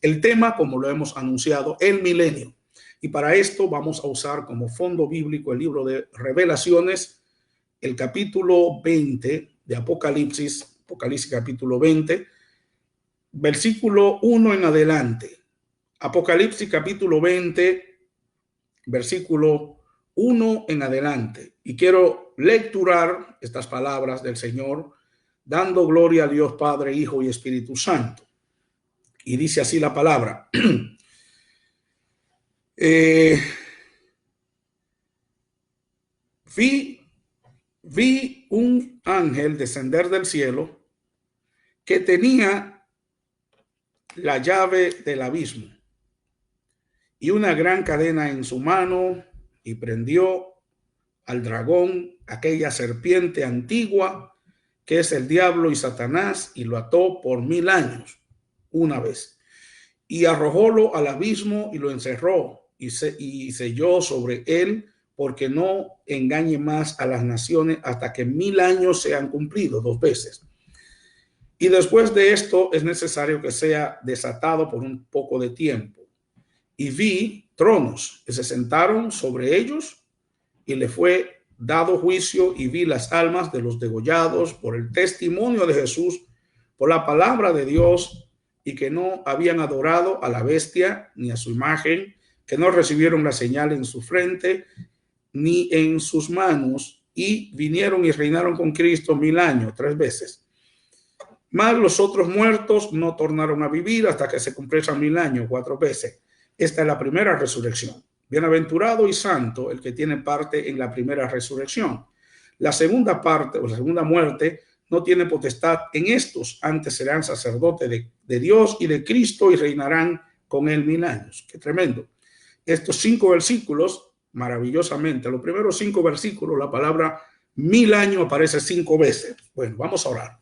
El tema, como lo hemos anunciado, el milenio. Y para esto vamos a usar como fondo bíblico el libro de Revelaciones, el capítulo 20 de Apocalipsis capítulo 20, versículo 1 en adelante. Apocalipsis capítulo 20, versículo 1 en adelante. Y quiero lecturar estas palabras del Señor, dando gloria a Dios Padre, Hijo y Espíritu Santo. Y dice así la palabra. Vi un ángel descender del cielo que tenía la llave del abismo y una gran cadena en su mano, y prendió al dragón, aquella serpiente antigua que es el diablo y Satanás, y lo ató por 1000 años una vez, y arrojólo al abismo y lo encerró y selló sobre él, porque no engañe más a las naciones hasta que 1000 años sean cumplidos 2 veces. Y después de esto es necesario que sea desatado por un poco de tiempo. Y vi tronos que se sentaron sobre ellos, y le fue dado juicio, y vi las almas de los degollados por el testimonio de Jesús, por la palabra de Dios, y que no habían adorado a la bestia ni a su imagen, que no recibieron la señal en su frente ni en sus manos, y vinieron y reinaron con Cristo 1000 años, 3 veces. Mas los otros muertos no tornaron a vivir hasta que se cumplieran 1000 años, 4 veces. Esta es la primera resurrección. Bienaventurado y santo el que tiene parte en la primera resurrección. La segunda parte, o la segunda muerte, no tiene potestad en estos, antes serán sacerdotes de Dios y de Cristo, y reinarán con él 1000 años. Qué tremendo. Estos 5 versículos, maravillosamente, los primeros 5 versículos, la palabra 1000 años aparece 5 veces. Bueno, vamos a orar.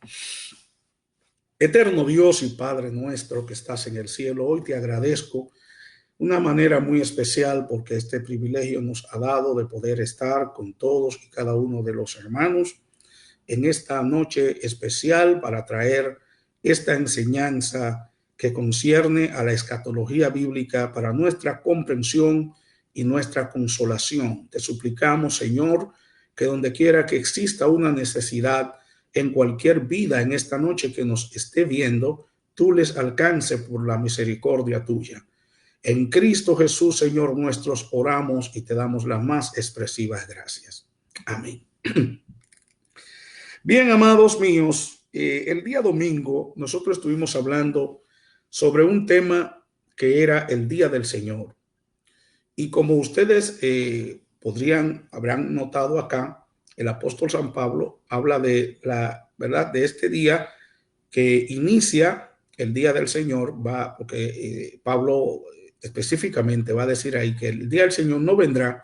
Eterno Dios y Padre nuestro que estás en el cielo, hoy te agradezco una manera muy especial porque este privilegio nos ha dado de poder estar con todos y cada uno de los hermanos en esta noche especial para traer esta enseñanza que concierne a la escatología bíblica para nuestra comprensión y nuestra consolación. Te suplicamos, Señor, que donde quiera que exista una necesidad en cualquier vida en esta noche que nos esté viendo, tú les alcance por la misericordia tuya. En Cristo Jesús, Señor nuestro, oramos y te damos las más expresivas gracias. Amén. Bien, amados míos, el día domingo nosotros estuvimos hablando sobre un tema que era el Día del Señor. Y como ustedes habrán notado acá, el apóstol San Pablo habla de la verdad de este día que inicia el Día del Señor, porque Pablo específicamente va a decir ahí que el día del Señor no vendrá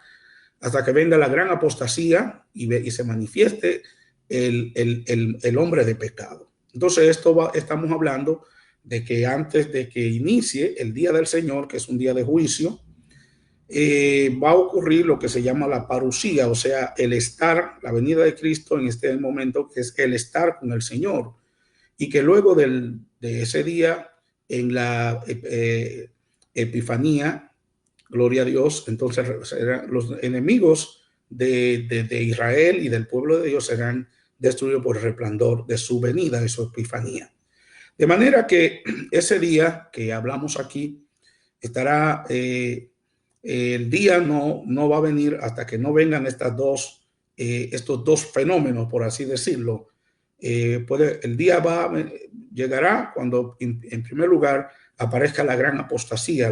hasta que venga la gran apostasía y se manifieste el hombre de pecado. Entonces estamos hablando de que antes de que inicie el día del Señor, que es un día de juicio, va a ocurrir lo que se llama la parusía, o sea, el estar, la venida de Cristo en este momento, que es el estar con el Señor, y que luego de ese día en la Epifanía, gloria a Dios, entonces los enemigos de Israel y del pueblo de Dios serán destruidos por el resplandor de su venida, de su Epifanía. De manera que ese día que hablamos aquí estará, el día no va a venir hasta que no vengan estos dos fenómenos, por así decirlo. El día llegará cuando, en primer lugar, aparezca la gran apostasía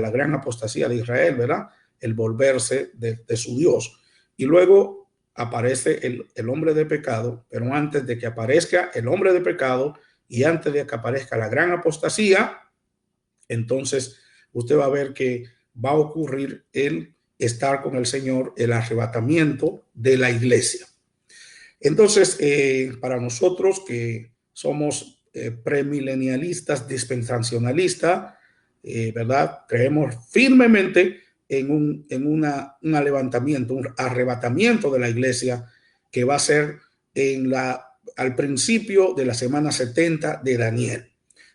de Israel, ¿verdad? El volverse de su Dios. Y luego aparece el hombre de pecado, pero antes de que aparezca el hombre de pecado y antes de que aparezca la gran apostasía, entonces usted va a ver que va a ocurrir el estar con el Señor, el arrebatamiento de la iglesia. Entonces, para nosotros que somos premilenialistas, dispensacionalistas, ¿verdad? Creemos firmemente en un levantamiento, un arrebatamiento de la iglesia que va a ser al principio de la semana 70 de Daniel.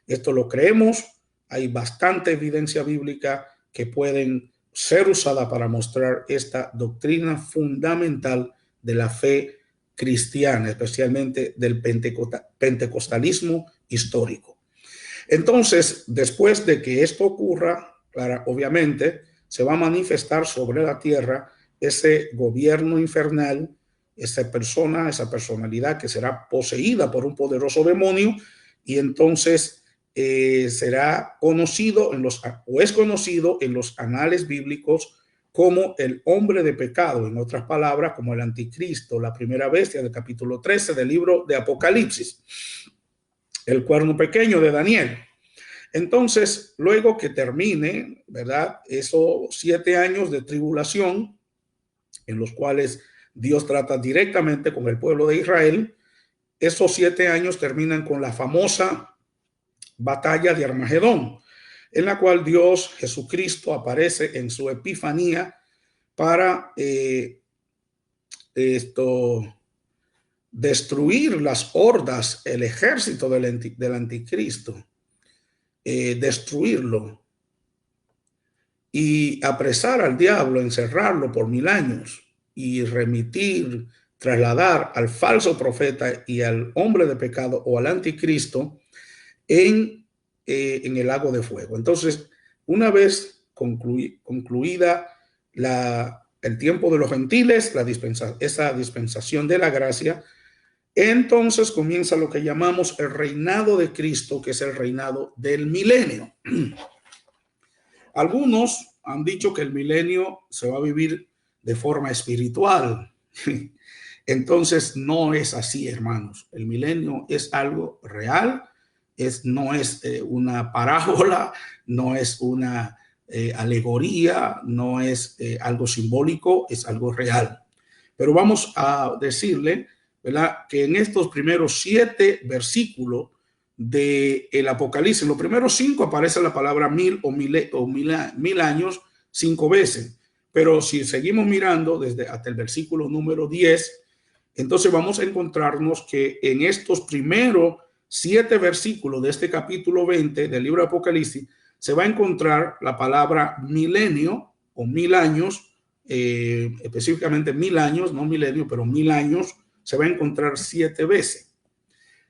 Esto lo creemos hay bastante evidencia bíblica que pueden ser usada para mostrar esta doctrina fundamental de la fe cristiana, especialmente del pentecostalismo histórico. Entonces, después de que esto ocurra, claro, obviamente se va a manifestar sobre la tierra ese gobierno infernal, esa persona, esa personalidad que será poseída por un poderoso demonio, y entonces será conocido o es conocido en los anales bíblicos como el hombre de pecado, en otras palabras, como el anticristo, la primera bestia del capítulo 13 del libro de Apocalipsis, el cuerno pequeño de Daniel. Entonces, luego que termine, ¿verdad?, esos 7 años de tribulación en los cuales Dios trata directamente con el pueblo de Israel, esos 7 años terminan con la famosa batalla de Armagedón, en la cual Dios Jesucristo aparece en su epifanía para destruir las hordas, el ejército del anticristo, destruirlo y apresar al diablo, encerrarlo por 1000 años y remitir, trasladar al falso profeta y al hombre de pecado o al anticristo en el lago de fuego. Entonces, una vez concluida el tiempo de los gentiles, esa dispensación de la gracia, entonces comienza lo que llamamos el reinado de Cristo, que es el reinado del milenio. Algunos han dicho que el milenio se va a vivir de forma espiritual. Entonces no es así, hermanos. El milenio es algo real, no es una parábola, no es una alegoría, no es algo simbólico, es algo real. Pero vamos a decirle, ¿verdad?, que en estos primeros 7 versículos del Apocalipsis, en los primeros 5 aparece la palabra 1000 o mil años 5 veces. Pero si seguimos mirando desde hasta el versículo número 10, entonces vamos a encontrarnos que en estos primeros 7 versículos de este capítulo 20 del libro de Apocalipsis se va a encontrar la palabra milenio o 1000 años, específicamente 1000 años, no milenio, pero 1000 años, se va a encontrar 7 veces.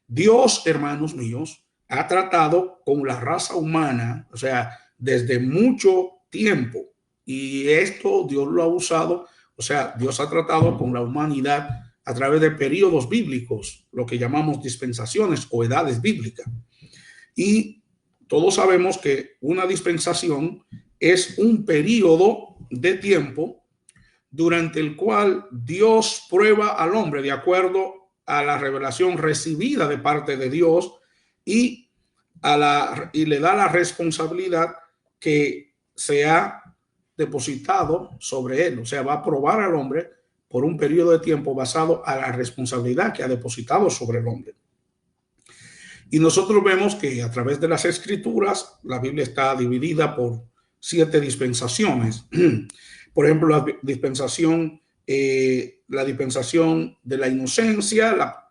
Dios, hermanos míos, ha tratado con la raza humana, o sea, desde mucho tiempo, y esto Dios lo ha usado, o sea, Dios ha tratado con la humanidad a través de periodos bíblicos, lo que llamamos dispensaciones o edades bíblicas. Y todos sabemos que una dispensación es un periodo de tiempo durante el cual Dios prueba al hombre de acuerdo a la revelación recibida de parte de Dios y le da la responsabilidad que se ha depositado sobre él. O sea, va a probar al hombre por un periodo de tiempo basado a la responsabilidad que ha depositado sobre el hombre. Y nosotros vemos que a través de las escrituras, la Biblia está dividida por 7 dispensaciones. Por ejemplo, la dispensación de la inocencia, la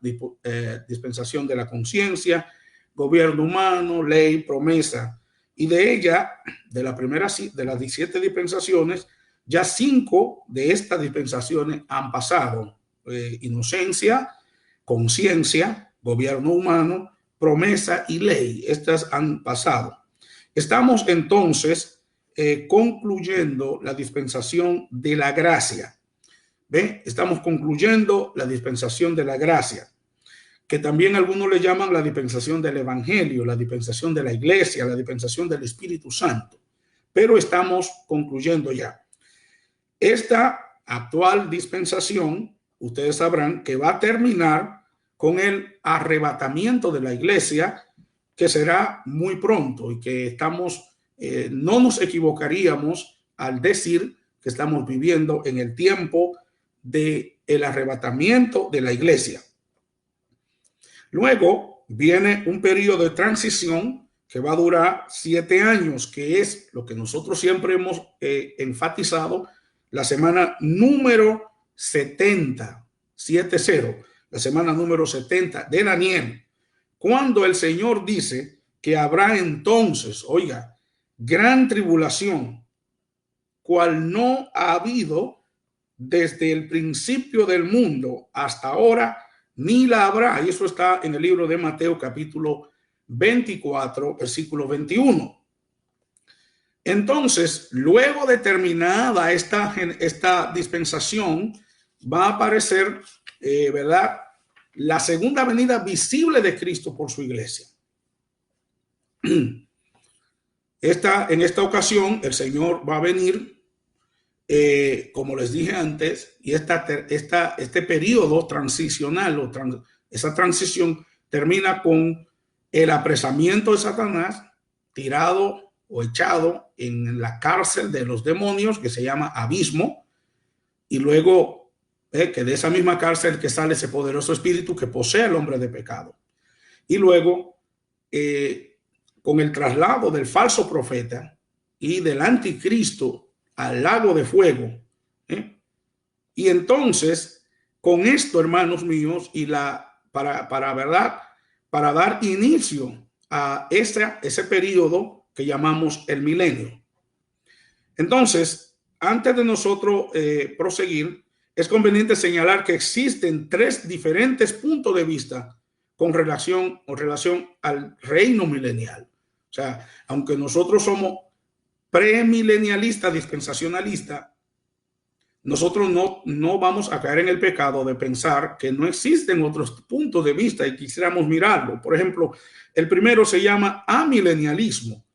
dispensación de la conciencia, gobierno humano, ley, promesa. Y de ella, de las 17 dispensaciones, ya 5 de estas dispensaciones han pasado. Inocencia, conciencia, gobierno humano, promesa y ley. Estas han pasado. Estamos entonces concluyendo la dispensación de la gracia. ¿Ven? Estamos concluyendo la dispensación de la gracia, que también algunos le llaman la dispensación del evangelio, la dispensación de la iglesia, la dispensación del Espíritu Santo. Pero estamos concluyendo ya. Esta actual dispensación, ustedes sabrán que va a terminar con el arrebatamiento de la iglesia, que será muy pronto, y que no nos equivocaríamos al decir que estamos viviendo en el tiempo del arrebatamiento de la iglesia. Luego viene un periodo de transición que va a durar 7 años, que es lo que nosotros siempre hemos enfatizado, la semana número 70, 70, la semana número 70 de Daniel, cuando el Señor dice que habrá entonces, oiga, gran tribulación, cual no ha habido desde el principio del mundo hasta ahora, ni la habrá. Y eso está en el libro de Mateo capítulo 24, versículo 21. Entonces, luego de terminada esta dispensación, va a aparecer, ¿verdad?, la segunda venida visible de Cristo por su iglesia. En esta ocasión, el Señor va a venir, como les dije antes, y este periodo transicional, esa transición termina con el apresamiento de Satanás, tirado o echado en la cárcel de los demonios, que se llama abismo, y luego que de esa misma cárcel que sale ese poderoso espíritu que posee al hombre de pecado. Y luego, con el traslado del falso profeta y del anticristo al lago de fuego. Y entonces, con esto, hermanos míos, y ¿verdad?, para dar inicio a ese periodo que llamamos el milenio. Entonces, antes de nosotros proseguir, es conveniente señalar que existen tres diferentes puntos de vista con relación al reino milenial. O sea, aunque nosotros somos premilenialistas, dispensacionalistas, nosotros no vamos a caer en el pecado de pensar que no existen otros puntos de vista y quisiéramos mirarlo. Por ejemplo, el primero se llama amilenialismo.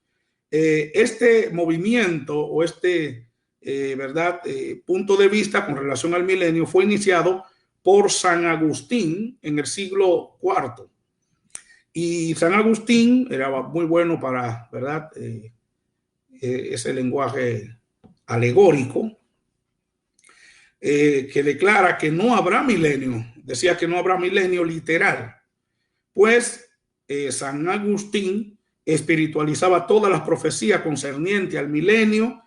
Este movimiento o punto de vista con relación al milenio fue iniciado por San Agustín en el siglo IV. Y San Agustín era muy bueno para, ¿verdad?, ese lenguaje alegórico, que declara que no habrá milenio. Decía que no habrá milenio literal. Pues San Agustín espiritualizaba todas las profecías concernientes al milenio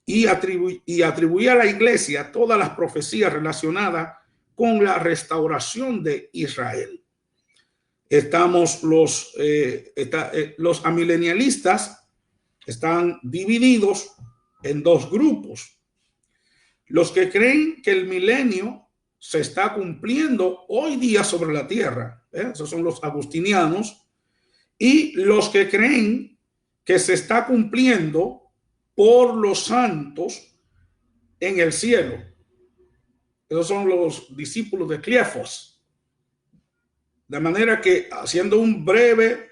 y atribuía a la iglesia todas las profecías relacionadas con la restauración de Israel. Estamos los amilenialistas están divididos en dos grupos. Los que creen que el milenio se está cumpliendo hoy día sobre la tierra, esos son los agustinianos, y los que creen que se está cumpliendo por los santos en el cielo. Esos son los discípulos de Cleofas. De manera que, haciendo un breve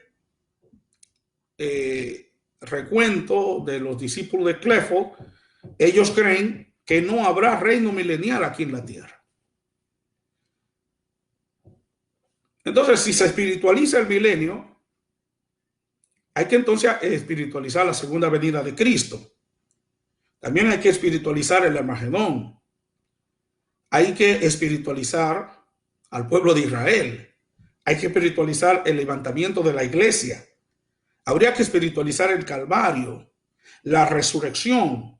recuento de los discípulos de Cleofas, ellos creen que no habrá reino milenial aquí en la tierra. Entonces, si se espiritualiza el milenio, hay que entonces espiritualizar la segunda venida de Cristo. También hay que espiritualizar el Armagedón. Hay que espiritualizar al pueblo de Israel. Hay que espiritualizar el levantamiento de la iglesia. Habría que espiritualizar el Calvario, la resurrección,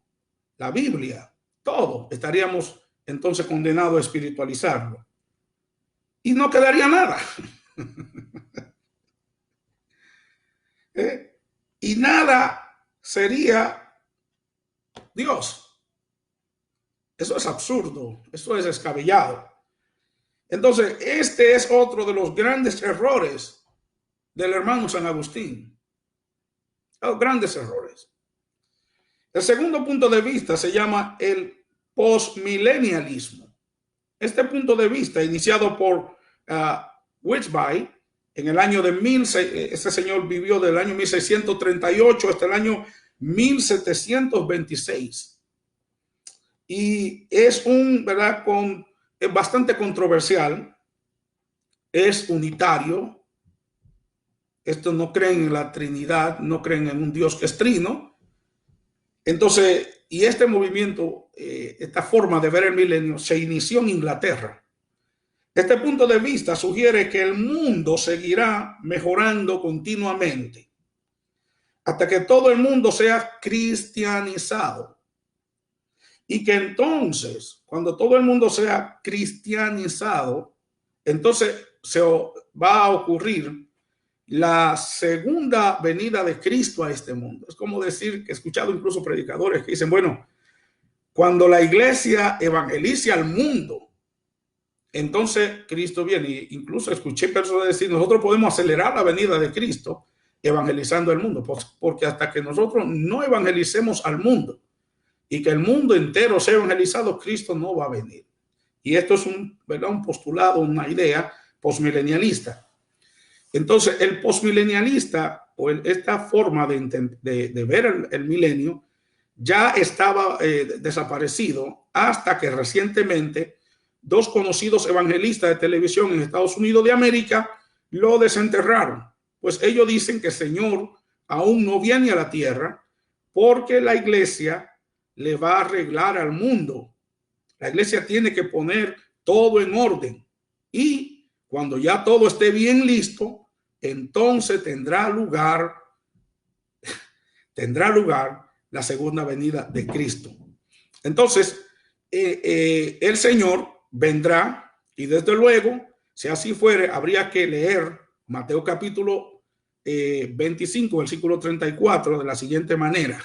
la Biblia, todo. Estaríamos entonces condenados a espiritualizarlo. Y no quedaría nada. Y nada sería Dios. Eso es absurdo, eso es descabellado. Entonces, este es otro de los grandes errores del hermano San Agustín. Los grandes errores. El segundo punto de vista se llama el postmilenialismo. Este punto de vista, iniciado por Whitby en el año de este señor vivió del año 1638 hasta el año 1726. Y es es bastante controversial, es unitario. Estos no creen en la Trinidad, no creen en un Dios que es trino. Entonces, y este movimiento, esta forma de ver el milenio se inició en Inglaterra. Este punto de vista sugiere que el mundo seguirá mejorando continuamente hasta que todo el mundo sea cristianizado. Y que entonces, cuando todo el mundo sea cristianizado, entonces se va a ocurrir la segunda venida de Cristo a este mundo. Es como decir, que he escuchado incluso predicadores que dicen, bueno, cuando la iglesia evangelice al mundo, entonces Cristo viene. Incluso escuché personas decir, nosotros podemos acelerar la venida de Cristo evangelizando el mundo, porque hasta que nosotros no evangelicemos al mundo y que el mundo entero sea evangelizado, Cristo no va a venir. Y esto es un postulado, una idea postmilenialista. Entonces, el postmilenialista o esta forma de ver el milenio ya estaba desaparecido hasta que recientemente dos conocidos evangelistas de televisión en Estados Unidos de América lo desenterraron. Pues ellos dicen que el Señor aún no viene a la tierra porque la iglesia le va a arreglar al mundo. La iglesia tiene que poner todo en orden y cuando ya todo esté bien listo, entonces tendrá lugar la segunda venida de Cristo. Entonces, el Señor vendrá y desde luego, si así fuere, habría que leer Mateo capítulo 25, versículo 34 de la siguiente manera.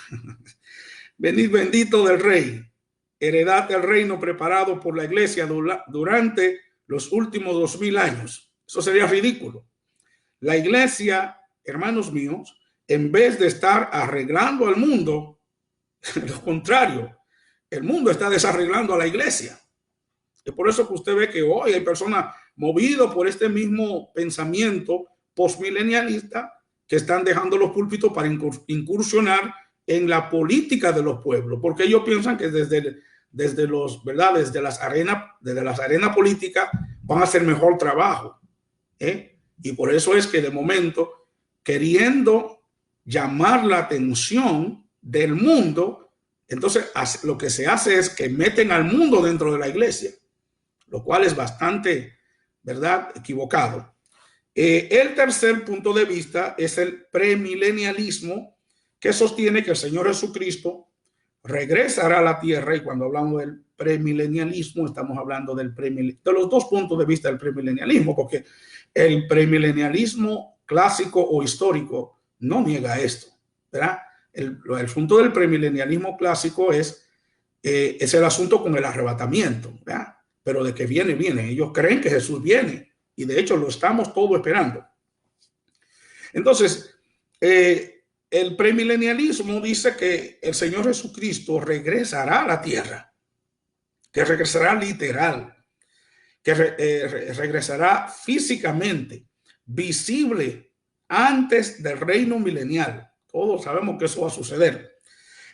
Venid bendito del Rey, heredad del reino preparado por la iglesia durante los últimos 2000 años. Eso sería ridículo. La iglesia, hermanos míos, en vez de estar arreglando al mundo, lo contrario, el mundo está desarreglando a la iglesia. Es por eso que usted ve que hoy hay personas movidas por este mismo pensamiento postmilenialista que están dejando los púlpitos para incursionar en la política de los pueblos, porque ellos piensan que desde las arenas políticas van a hacer mejor trabajo. Y por eso es que de momento, queriendo llamar la atención del mundo, entonces lo que se hace es que meten al mundo dentro de la iglesia, lo cual es bastante, ¿verdad?, equivocado. El tercer punto de vista es el premilenialismo, que sostiene que el Señor Jesucristo regresará a la tierra. Y cuando hablamos del premilenialismo, estamos hablando de los dos puntos de vista del premilenialismo, porque el premilenialismo clásico o histórico no niega esto, ¿verdad? El asunto del premilenialismo clásico es el asunto con el arrebatamiento, ¿verdad? Pero de que viene, viene. Ellos creen que Jesús viene y de hecho lo estamos todos esperando. Entonces, el premilenialismo dice que el Señor Jesucristo regresará a la tierra, que regresará literal, que regresará físicamente, visible, antes del reino milenial. Todos sabemos que eso va a suceder.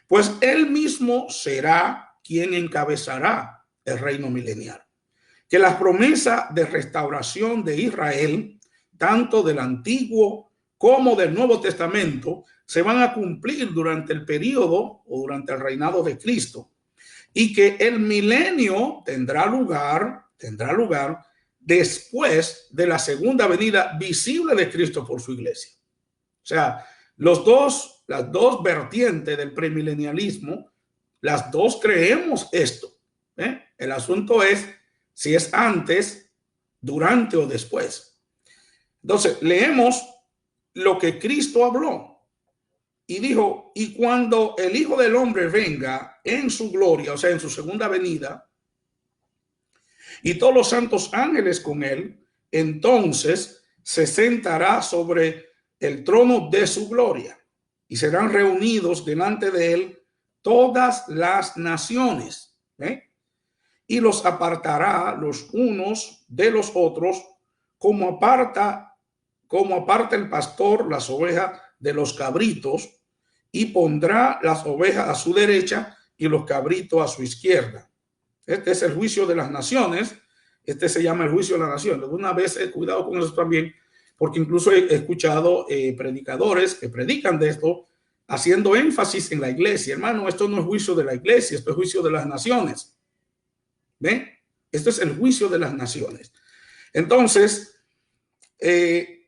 Pues él mismo será quien encabezará el reino milenial. Que las promesas de restauración de Israel, tanto del Antiguo como del Nuevo Testamento, se van a cumplir durante el periodo o durante el reinado de Cristo. Y que el milenio tendrá lugar después de la segunda venida visible de Cristo por su iglesia. O sea, las dos vertientes del premilenialismo, las dos creemos esto. El asunto es si es antes, durante o después. Entonces, leemos lo que Cristo habló y dijo, y cuando el Hijo del Hombre venga en su gloria, o sea, en su segunda venida, y todos los santos ángeles con él, entonces se sentará sobre el trono de su gloria y serán reunidos delante de él todas las naciones, y los apartará los unos de los otros, como aparta el pastor las ovejas de los cabritos, y pondrá las ovejas a su derecha y los cabritos a su izquierda. Este es el juicio de las naciones. Este se llama el juicio de las naciones. De una vez, cuidado con eso también, porque incluso he escuchado predicadores que predican de esto, haciendo énfasis en la iglesia. Hermano, esto no es juicio de la iglesia, esto es juicio de las naciones. ¿Ven? Esto es el juicio de las naciones. Entonces, en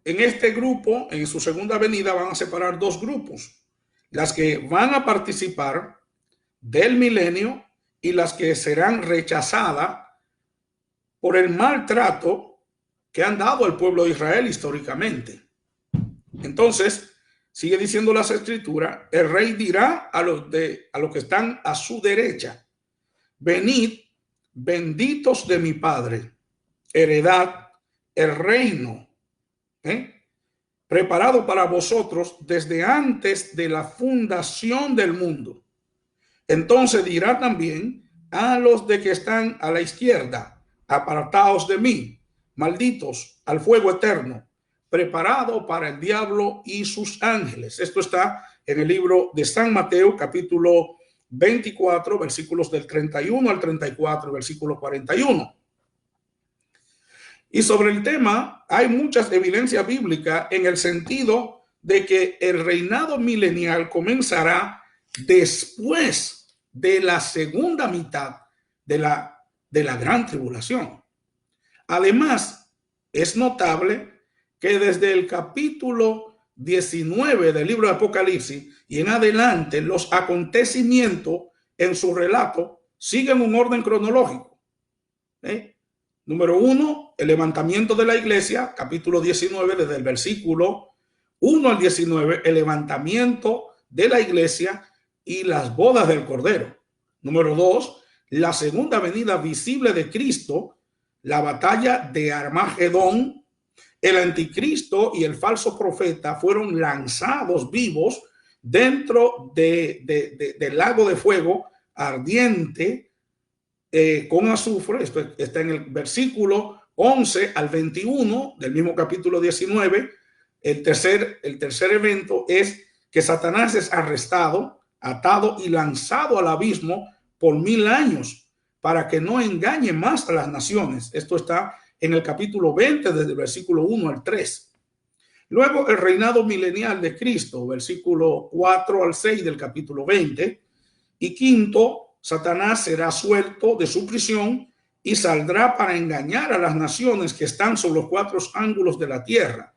este grupo, en su segunda venida, van a separar dos grupos. Las que van a participar del milenio y las que serán rechazadas por el maltrato que han dado al pueblo de Israel históricamente. Entonces, sigue diciendo las escrituras, el rey dirá a los que están a su derecha, venid, benditos de mi Padre, heredad el reino, preparado para vosotros desde antes de la fundación del mundo. Entonces dirá también a los de que están a la izquierda, apartaos de mí, malditos, al fuego eterno, preparado para el diablo y sus ángeles. Esto está en el libro de San Mateo, capítulo 24, versículos del 31 al 34, versículo 41. Y sobre el tema hay muchas evidencias bíblicas en el sentido de que el reinado milenial comenzará después de la segunda mitad de la gran tribulación. Además, es notable que desde el capítulo 19 del libro de Apocalipsis y en adelante los acontecimientos en su relato siguen un orden cronológico. Número 1, el levantamiento de la iglesia, capítulo 19, desde el versículo 1 al 19, el levantamiento de la iglesia y las bodas del Cordero. Número 2, la segunda venida visible de Cristo, la batalla de Armagedón. El anticristo y el falso profeta fueron lanzados vivos dentro del lago de fuego ardiente con azufre. Esto está en el versículo 11 al 21 del mismo capítulo 19. El tercer evento es que Satanás es arrestado, atado y lanzado al abismo por 1000 años para que no engañe más a las naciones. Esto está en el capítulo 20, desde el versículo 1 al 3. Luego el reinado milenial de Cristo, versículo 4 al 6 del capítulo 20. Y quinto, Satanás será suelto de su prisión y saldrá para engañar a las naciones que están sobre los 4 ángulos de la tierra.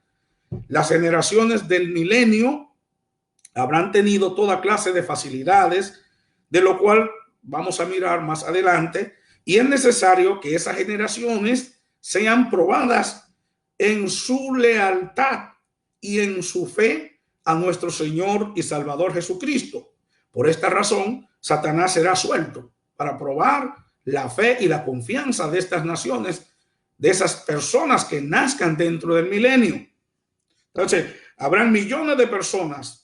Las generaciones del milenio habrán tenido toda clase de facilidades, de lo cual vamos a mirar más adelante, y es necesario que esas generaciones sean probadas en su lealtad y en su fe a nuestro Señor y Salvador Jesucristo. Por esta razón, Satanás será suelto para probar la fe y la confianza de estas naciones, de esas personas que nazcan dentro del milenio. Entonces, habrán millones de personas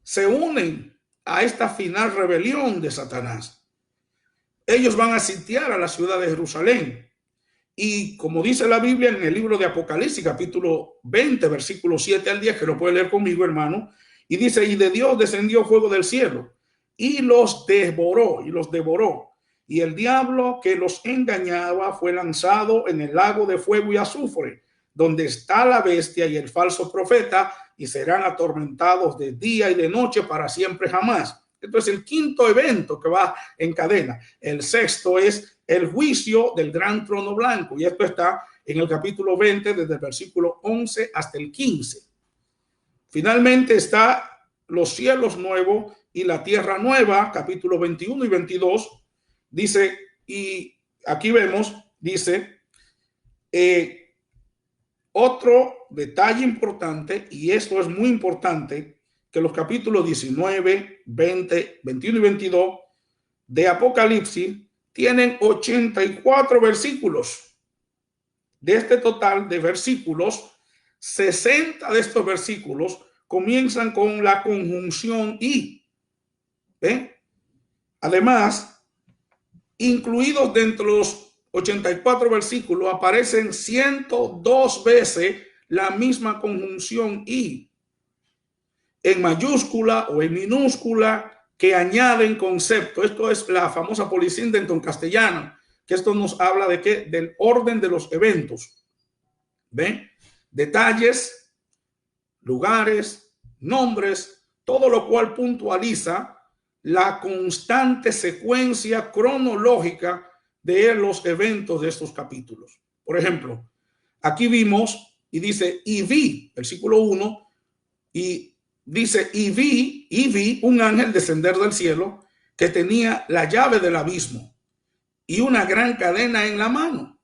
se unen a esta final rebelión de Satanás. Ellos van a sitiar a la ciudad de Jerusalén. Y como dice la Biblia en el libro de Apocalipsis, capítulo 20, versículo 7 al 10, que lo puede leer conmigo, hermano, y dice, y de Dios descendió fuego del cielo, y los devoró, y el diablo que los engañaba fue lanzado en el lago de fuego y azufre, donde está la bestia y el falso profeta, y serán atormentados de día y de noche para siempre jamás. Esto es el quinto evento que va en cadena. El sexto es el juicio del gran trono blanco, y esto está en el capítulo 20, desde el versículo 11 hasta el 15. Finalmente está los cielos nuevos y la tierra nueva, capítulo 21 y 22. Dice, y aquí vemos, dice, otro detalle importante, y esto es muy importante, que los capítulos 19, 20, 21 y 22 de Apocalipsis tienen 84 versículos. De este total de versículos, 60 de estos versículos comienzan con la conjunción y. Además, incluidos dentro de los 84 versículos, aparecen 102 veces la misma conjunción y, en mayúscula o en minúscula, que añaden concepto. Esto es la famosa polísíntesis castellana, que esto nos habla de qué, del orden de los eventos. ¿Ven? Detalles, lugares, nombres, todo lo cual puntualiza la constante secuencia cronológica de los eventos de estos capítulos. Por ejemplo, aquí vimos y dice, y vi, versículo 1, y dice, y vi un ángel descender del cielo que tenía la llave del abismo y una gran cadena en la mano.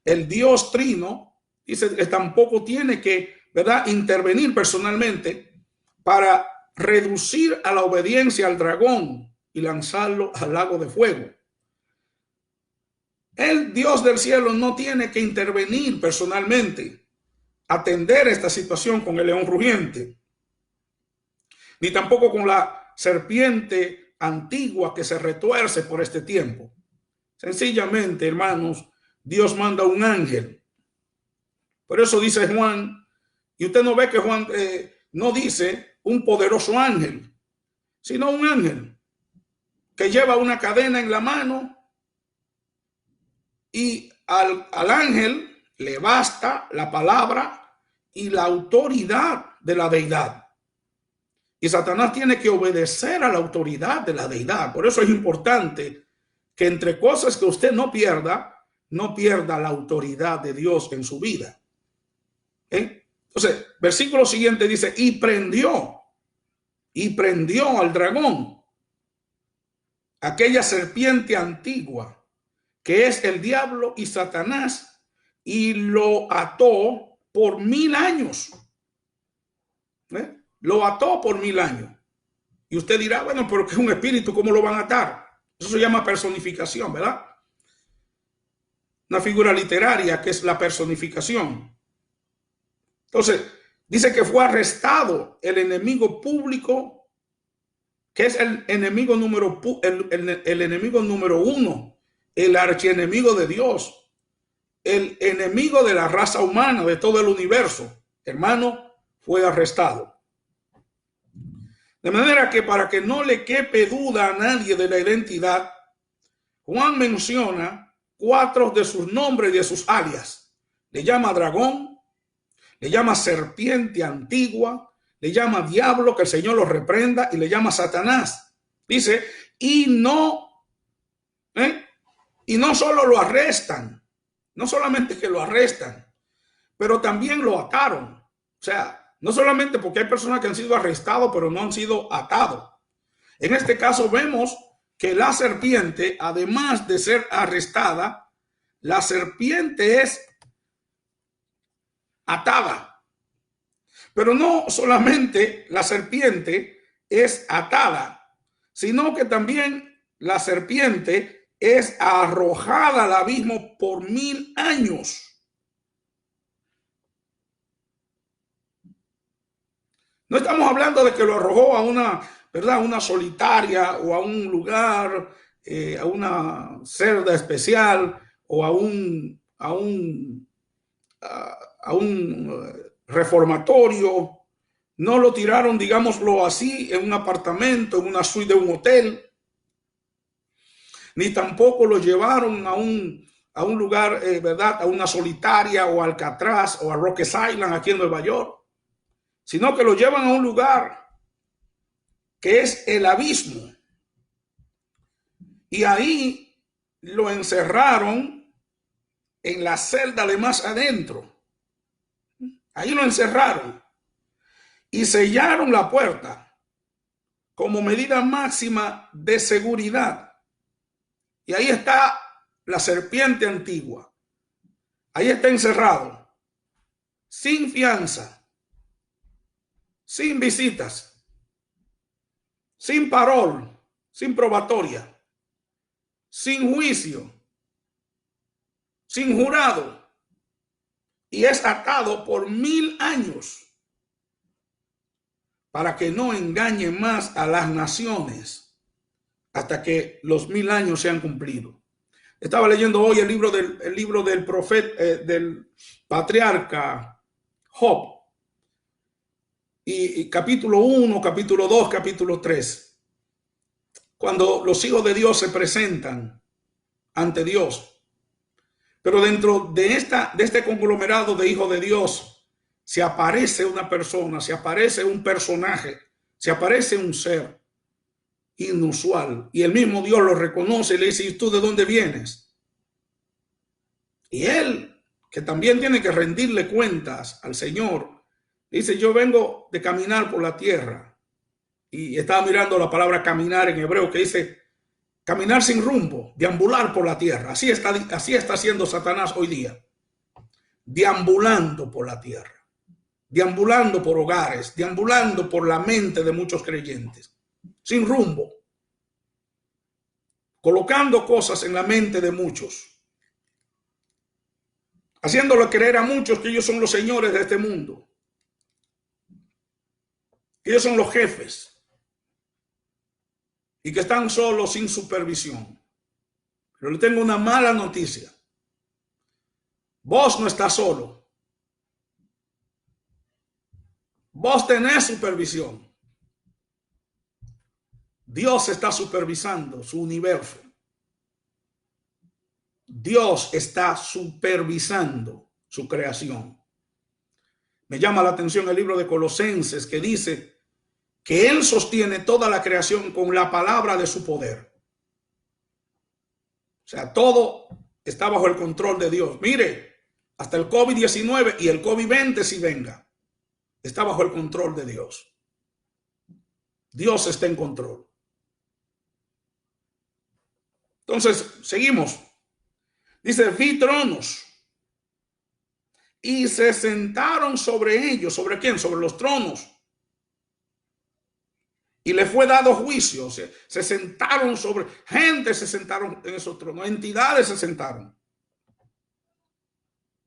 El Dios Trino dice que tampoco tiene que, ¿verdad?, intervenir personalmente para reducir a la obediencia al dragón y lanzarlo al lago de fuego. El Dios del cielo no tiene que intervenir personalmente, atender esta situación con el león rugiente, ni tampoco con la serpiente antigua que se retuerce por este tiempo. Sencillamente, hermanos, Dios manda un ángel. Por eso dice Juan, y usted no ve que Juan no dice un poderoso ángel, sino un ángel que lleva una cadena en la mano, y al ángel le basta la palabra y la autoridad de la deidad. Y Satanás tiene que obedecer a la autoridad de la deidad. Por eso es importante que entre cosas que usted no pierda la autoridad de Dios en su vida. Entonces, versículo siguiente dice, y prendió al dragón, aquella serpiente antigua, que es el diablo y Satanás, y lo ató por 1000 años. Lo ató por 1000 años. Y usted dirá, bueno, pero que es un espíritu, ¿cómo lo van a atar? Eso se llama personificación, ¿verdad? Una figura literaria que es la personificación. Entonces, dice que fue arrestado el enemigo público, que es el enemigo el enemigo número uno, el archienemigo de Dios, el enemigo de la raza humana, de todo el universo. Hermano, fue arrestado. De manera que para que no le quepe duda a nadie de la identidad, Juan menciona 4 de sus nombres y de sus alias. Le llama dragón, le llama serpiente antigua, le llama diablo, que el Señor lo reprenda, y le llama Satanás. Dice, y no solo lo arrestan, no solamente que lo arrestan, pero también lo ataron. O sea, no solamente porque hay personas que han sido arrestados, pero no han sido atados. En este caso vemos que la serpiente, además de ser arrestada, la serpiente es atada. Pero no solamente la serpiente es atada, sino que también la serpiente es arrojada al abismo por 1000 años. No estamos hablando de que lo arrojó a una, ¿verdad?, una solitaria o a un lugar, a una celda especial o a un reformatorio. No lo tiraron, digámoslo así, en un apartamento, en una suite de un hotel. Ni tampoco lo llevaron a un lugar, ¿verdad?, a una solitaria o a Alcatraz o a Roques Island aquí en Nueva York, sino que lo llevan a un lugar que es el abismo. Y ahí lo encerraron en la celda de más adentro. Ahí lo encerraron y sellaron la puerta como medida máxima de seguridad. Y ahí está la serpiente antigua. Ahí está encerrado, sin fianza, sin visitas, sin parol, sin probatoria, sin juicio, sin jurado, y es atado por 1000 años para que no engañe más a las naciones hasta que los 1000 años sean cumplidos. Estaba leyendo hoy el libro del profeta, del patriarca Job, y capítulo 1, capítulo 2, capítulo 3, cuando los hijos de Dios se presentan ante Dios. Pero dentro de este conglomerado de hijos de Dios se aparece una persona, se aparece un personaje, se aparece un ser inusual, y el mismo Dios lo reconoce y le dice, ¿y tú de dónde vienes? Y él, que también tiene que rendirle cuentas al Señor, dice, yo vengo de caminar por la tierra. Y estaba mirando la palabra caminar en hebreo, que dice caminar sin rumbo, deambular por la tierra. Así está haciendo Satanás hoy día, deambulando por la tierra, deambulando por hogares, deambulando por la mente de muchos creyentes, sin rumbo, colocando cosas en la mente de muchos, haciéndole creer a muchos que ellos son los señores de este mundo, que ellos son los jefes y que están solos sin supervisión. Pero le tengo una mala noticia. Vos no estás solo. Vos tenés supervisión. Dios está supervisando su universo. Dios está supervisando su creación. Me llama la atención el libro de Colosenses, que dice que Él sostiene toda la creación con la palabra de su poder. O sea, todo está bajo el control de Dios. Mire, hasta el COVID-19 y el COVID-20 si venga, está bajo el control de Dios. Dios está en control. Entonces, seguimos. Dice, vi tronos y se sentaron sobre ellos. ¿Sobre quién? Sobre los tronos. Y le fue dado juicio. Se sentaron sobre, gente se sentaron en esos tronos, entidades se sentaron.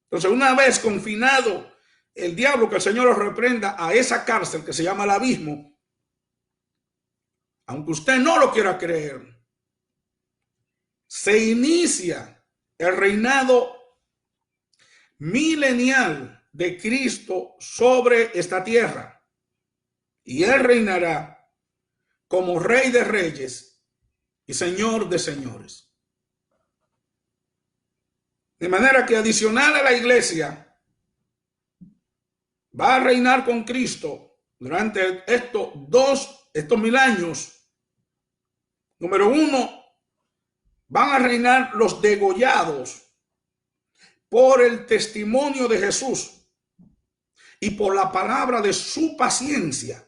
Entonces, una vez confinado el diablo, que el Señor lo reprenda, a esa cárcel que se llama el abismo, aunque usted no lo quiera creer, se inicia el reinado milenial de Cristo sobre esta tierra. Y Él reinará como Rey de Reyes y Señor de Señores. De manera que adicional a la iglesia, va a reinar con Cristo durante estos 1000 años. Número uno, van a reinar los degollados por el testimonio de Jesús y por la palabra de su paciencia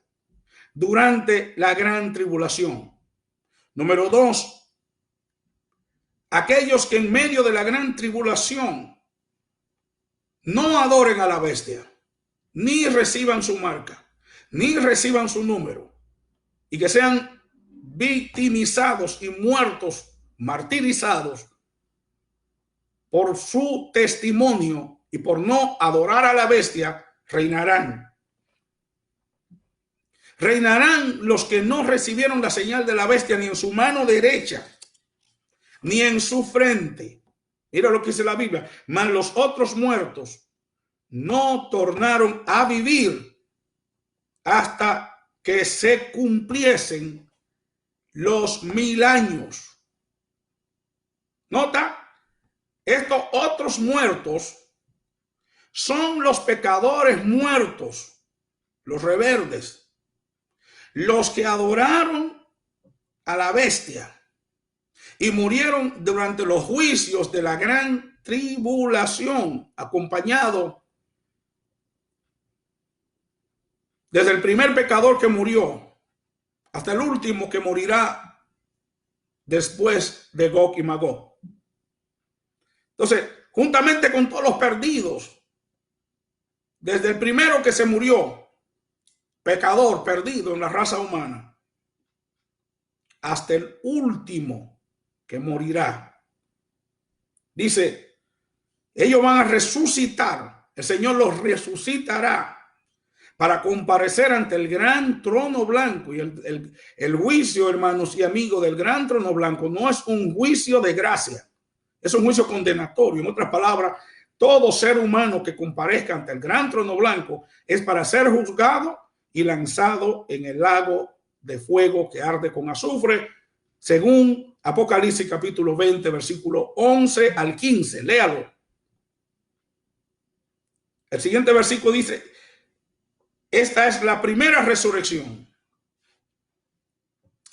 durante la gran tribulación. Número dos, aquellos que en medio de la gran tribulación no adoren a la bestia, ni reciban su marca, ni reciban su número, y que sean victimizados y muertos, martirizados por su testimonio y por no adorar a la bestia, reinarán. Reinarán los que no recibieron la señal de la bestia ni en su mano derecha, ni en su frente. Mira lo que dice la Biblia. Mas los otros muertos no tornaron a vivir hasta que se cumpliesen los 1000 años. Nota, estos otros muertos son los pecadores muertos, los rebeldes, los que adoraron a la bestia y murieron durante los juicios de la gran tribulación, acompañado desde el primer pecador que murió hasta el último que morirá después de Gog y Magog. Entonces, juntamente con todos los perdidos, desde el primero que se murió, pecador perdido en la raza humana, hasta el último que morirá. Dice, ellos van a resucitar, el Señor los resucitará para comparecer ante el gran trono blanco. Y el juicio, hermanos y amigos, del gran trono blanco no es un juicio de gracia, es un juicio condenatorio. En otras palabras, todo ser humano que comparezca ante el gran trono blanco es para ser juzgado y lanzado en el lago de fuego que arde con azufre, según Apocalipsis capítulo 20, versículo 11 al 15. Léalo. El siguiente versículo dice, esta es la primera resurrección.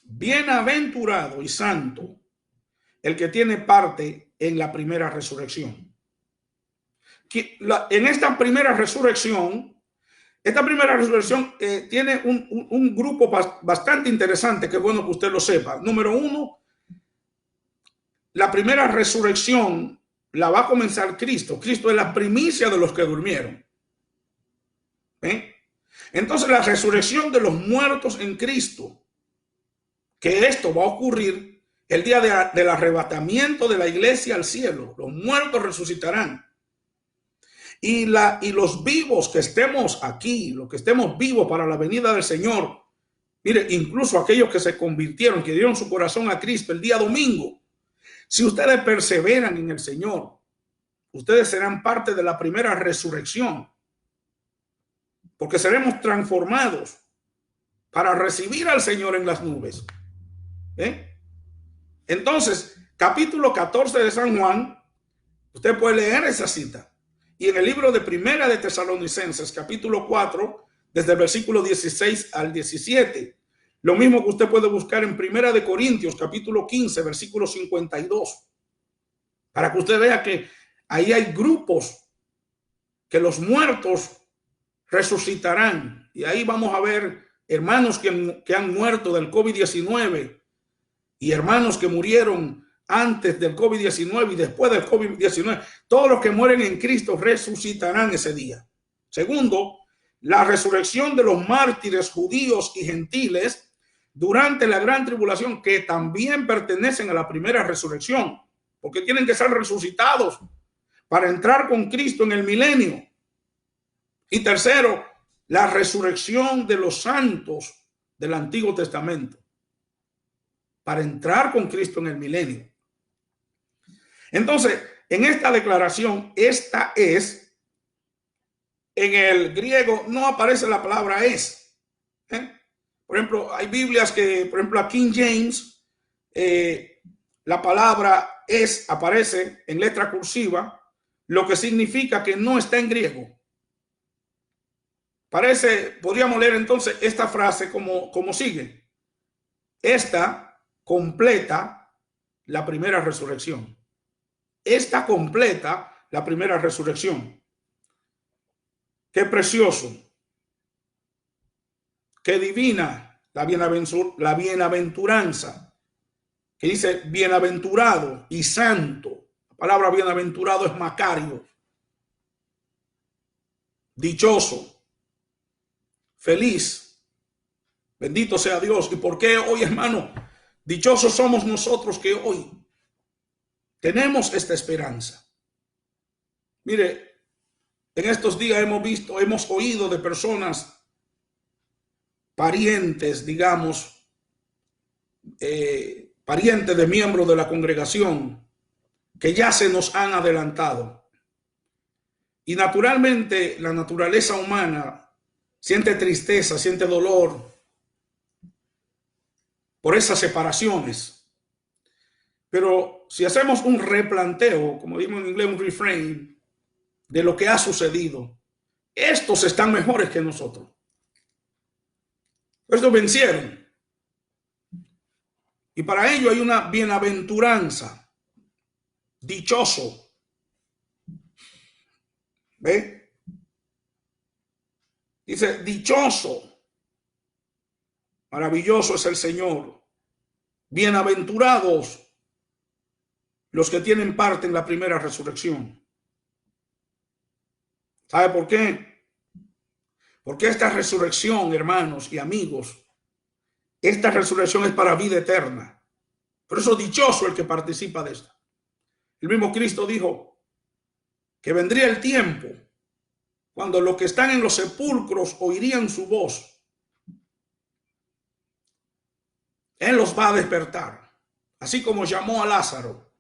Bienaventurado y santo el que tiene parte en la primera resurrección. En esta primera resurrección, tiene un grupo bastante interesante, que es bueno que usted lo sepa. Número uno, la primera resurrección la va a comenzar Cristo. Cristo es la primicia de los que durmieron. Entonces la resurrección de los muertos en Cristo, que esto va a ocurrir el día del arrebatamiento de la iglesia al cielo. Los muertos resucitarán. Y los vivos que estemos aquí, los que estemos vivos para la venida del Señor, mire, incluso aquellos que se convirtieron, que dieron su corazón a Cristo el día domingo, si ustedes perseveran en el Señor, ustedes serán parte de la primera resurrección, porque seremos transformados para recibir al Señor en las nubes. Entonces, capítulo 14 de San Juan, usted puede leer esa cita. Y en el libro de Primera de Tesalonicenses, capítulo 4, desde el versículo 16 al 17. Lo mismo que usted puede buscar en Primera de Corintios, capítulo 15, versículo 52. Para que usted vea que ahí hay grupos que los muertos resucitarán. Y ahí vamos a ver hermanos que han muerto del COVID-19 y hermanos que murieron antes del COVID-19 y después del COVID-19. Todos los que mueren en Cristo resucitarán ese día. Segundo, la resurrección de los mártires judíos y gentiles durante la gran tribulación, que también pertenecen a la primera resurrección, porque tienen que ser resucitados para entrar con Cristo en el milenio. Y tercero, la resurrección de los santos del Antiguo Testamento, para entrar con Cristo en el milenio. Entonces, en esta declaración, esta es, en el griego no aparece la palabra es. Por ejemplo, hay Biblias que, por ejemplo, a King James, la palabra es aparece en letra cursiva, lo que significa que no está en griego. Podríamos leer entonces esta frase como sigue. Esta completa la primera resurrección. Esta completa la primera resurrección. Qué precioso. Qué divina la bienaventuranza. Que dice bienaventurado y santo. La palabra bienaventurado es Macario. Dichoso. Feliz. Bendito sea Dios. ¿Y por qué hoy, hermano? Dichosos somos nosotros que hoy tenemos esta esperanza. Mire, en estos días hemos oído de personas, parientes, digamos, parientes de miembros de la congregación, que ya se nos han adelantado. Y naturalmente la naturaleza humana siente tristeza, siente dolor por esas separaciones. Pero si hacemos un replanteo, como digo en inglés, un reframe de lo que ha sucedido, estos están mejores que nosotros. Estos vencieron. Y para ello hay una bienaventuranza. Dichoso. ¿Ve? Dice, dichoso. Maravilloso es el Señor. Bienaventurados los que tienen parte en la primera resurrección. ¿Sabe por qué? Porque esta resurrección, hermanos y amigos, esta resurrección es para vida eterna. Por eso dichoso el que participa de esta. El mismo Cristo dijo que vendría el tiempo cuando los que están en los sepulcros oirían su voz. Él los va a despertar, así como llamó a Lázaro,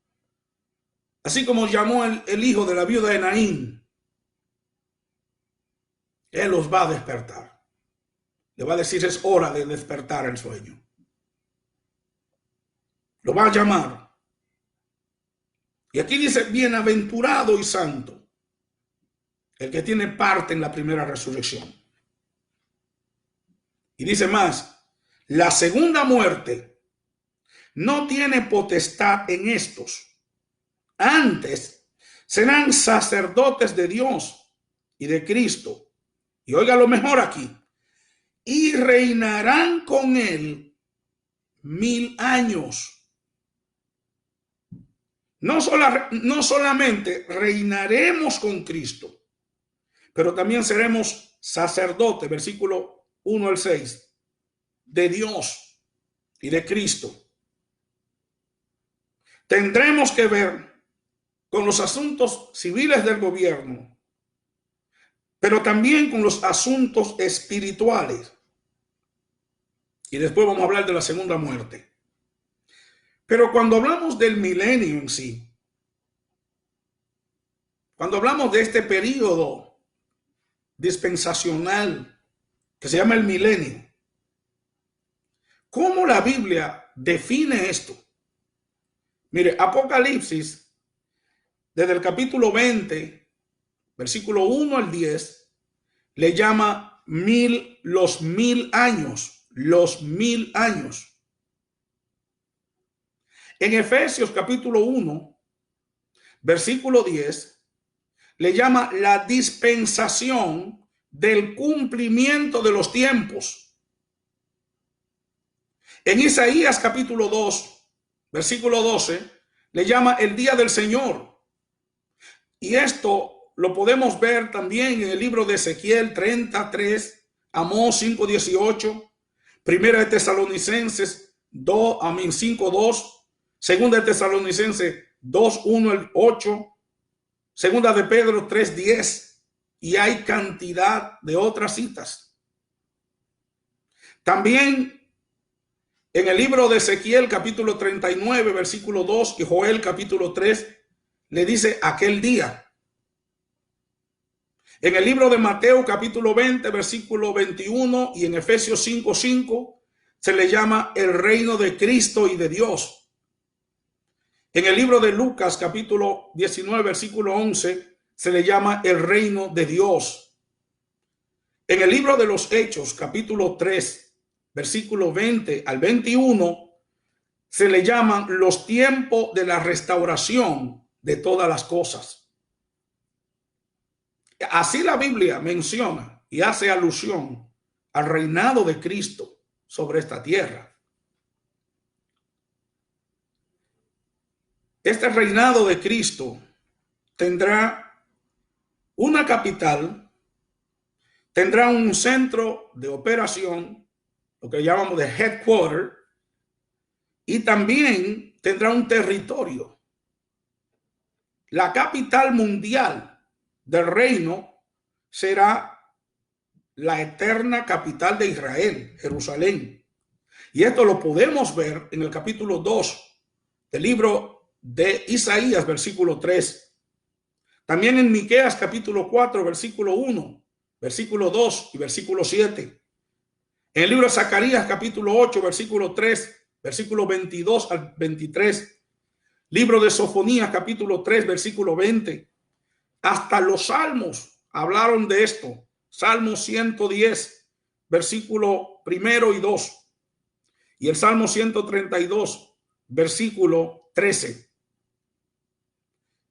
así como llamó el hijo de la viuda de Naín. Él los va a despertar. Le va a decir, es hora de despertar el sueño. Lo va a llamar. Y aquí dice, bienaventurado y santo, el que tiene parte en la primera resurrección. Y dice más, la segunda muerte no tiene potestad en estos. Antes serán sacerdotes de Dios y de Cristo. Y oiga lo mejor aquí. Y reinarán con él 1000 años. no solamente reinaremos con Cristo, pero también seremos sacerdotes, versículo 1 al 6, de Dios y de Cristo. Tendremos que ver con los asuntos civiles del gobierno, pero también con los asuntos espirituales. Y después vamos a hablar de la segunda muerte. Pero cuando hablamos del milenio en sí, cuando hablamos de este periodo dispensacional que se llama el milenio, ¿cómo la Biblia define esto? Mire, Apocalipsis, desde el capítulo 20, versículo 1 al 10, le llama los 1000 años, los 1000 años. En Efesios capítulo 1, versículo 10, le llama la dispensación del cumplimiento de los tiempos. En Isaías capítulo 2, versículo 12, le llama el día del Señor. Y esto lo podemos ver también en el libro de Ezequiel 33, Amós 5:18, Primera de Tesalonicenses 5:2, Segunda de Tesalonicenses 2:1 al 8, Segunda de Pedro 3:10, y hay cantidad de otras citas. También en el libro de Ezequiel capítulo 39, versículo 2, y Joel capítulo 3, le dice aquel día. En el libro de Mateo capítulo 20, versículo 21, y en Efesios 5:5 se le llama el reino de Cristo y de Dios. En el libro de Lucas capítulo 19, versículo 11 se le llama el reino de Dios. En el libro de los Hechos capítulo 3, versículo 20 al 21 se le llaman los tiempos de la restauración de todas las cosas. Así la Biblia menciona y hace alusión al reinado de Cristo sobre esta tierra. Este reinado de Cristo tendrá una capital, tendrá un centro de operación, lo que llamamos de headquarter, y también tendrá un territorio. La capital mundial del reino será la eterna capital de Israel, Jerusalén. Y esto lo podemos ver en el capítulo 2 del libro de Isaías, versículo 3. También en Miqueas, capítulo 4, versículo 1, versículo 2 y versículo 7. En el libro de Zacarías, capítulo 8, versículo 3, versículo 22 al 23. Libro de Sofonías, capítulo 3, versículo 20. Hasta los salmos hablaron de esto. Salmo 110, versículo 1 y 2. Y el Salmo 132, versículo 13.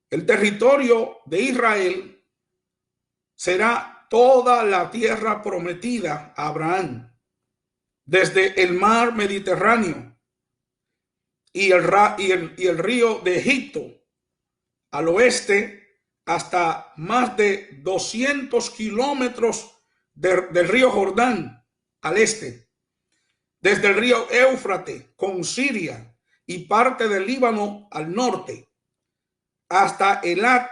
El territorio de Israel será toda la tierra prometida a Abraham, desde el mar Mediterráneo y el río de Egipto al oeste hasta más de 200 kilómetros del río Jordán al este, desde el río Éufrates con Siria y parte del Líbano al norte, hasta Elat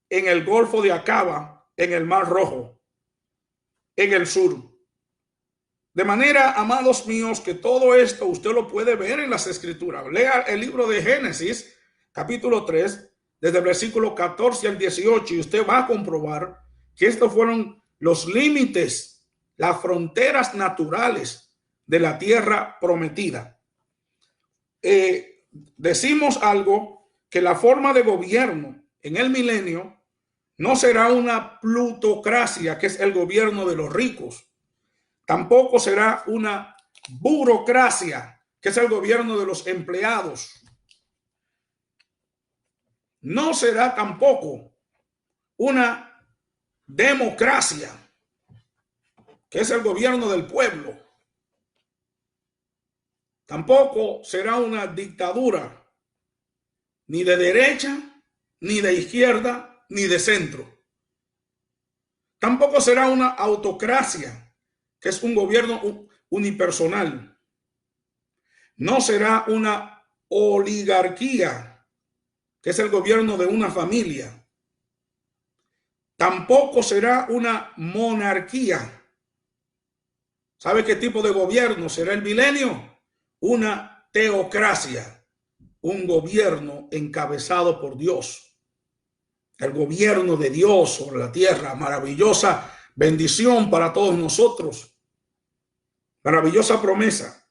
en el Golfo de Acaba, en el Mar Rojo, en el sur. De manera, amados míos, que todo esto usted lo puede ver en las Escrituras. Lea el libro de Génesis, capítulo 3, desde el versículo 14 al 18, y usted va a comprobar que estos fueron los límites, las fronteras naturales de la tierra prometida. Decimos algo, que la forma de gobierno en el milenio no será una plutocracia, que es el gobierno de los ricos. Tampoco será una burocracia, que es el gobierno de los empleados. No será tampoco una democracia, que es el gobierno del pueblo. Tampoco será una dictadura, ni de derecha, ni de izquierda, ni de centro. Tampoco será una autocracia, que es un gobierno unipersonal. No será una oligarquía, que es el gobierno de una familia. Tampoco será una monarquía. ¿Sabe qué tipo de gobierno será el milenio? Una teocracia, un gobierno encabezado por Dios. El gobierno de Dios sobre la tierra, maravillosa bendición para todos nosotros, maravillosa promesa.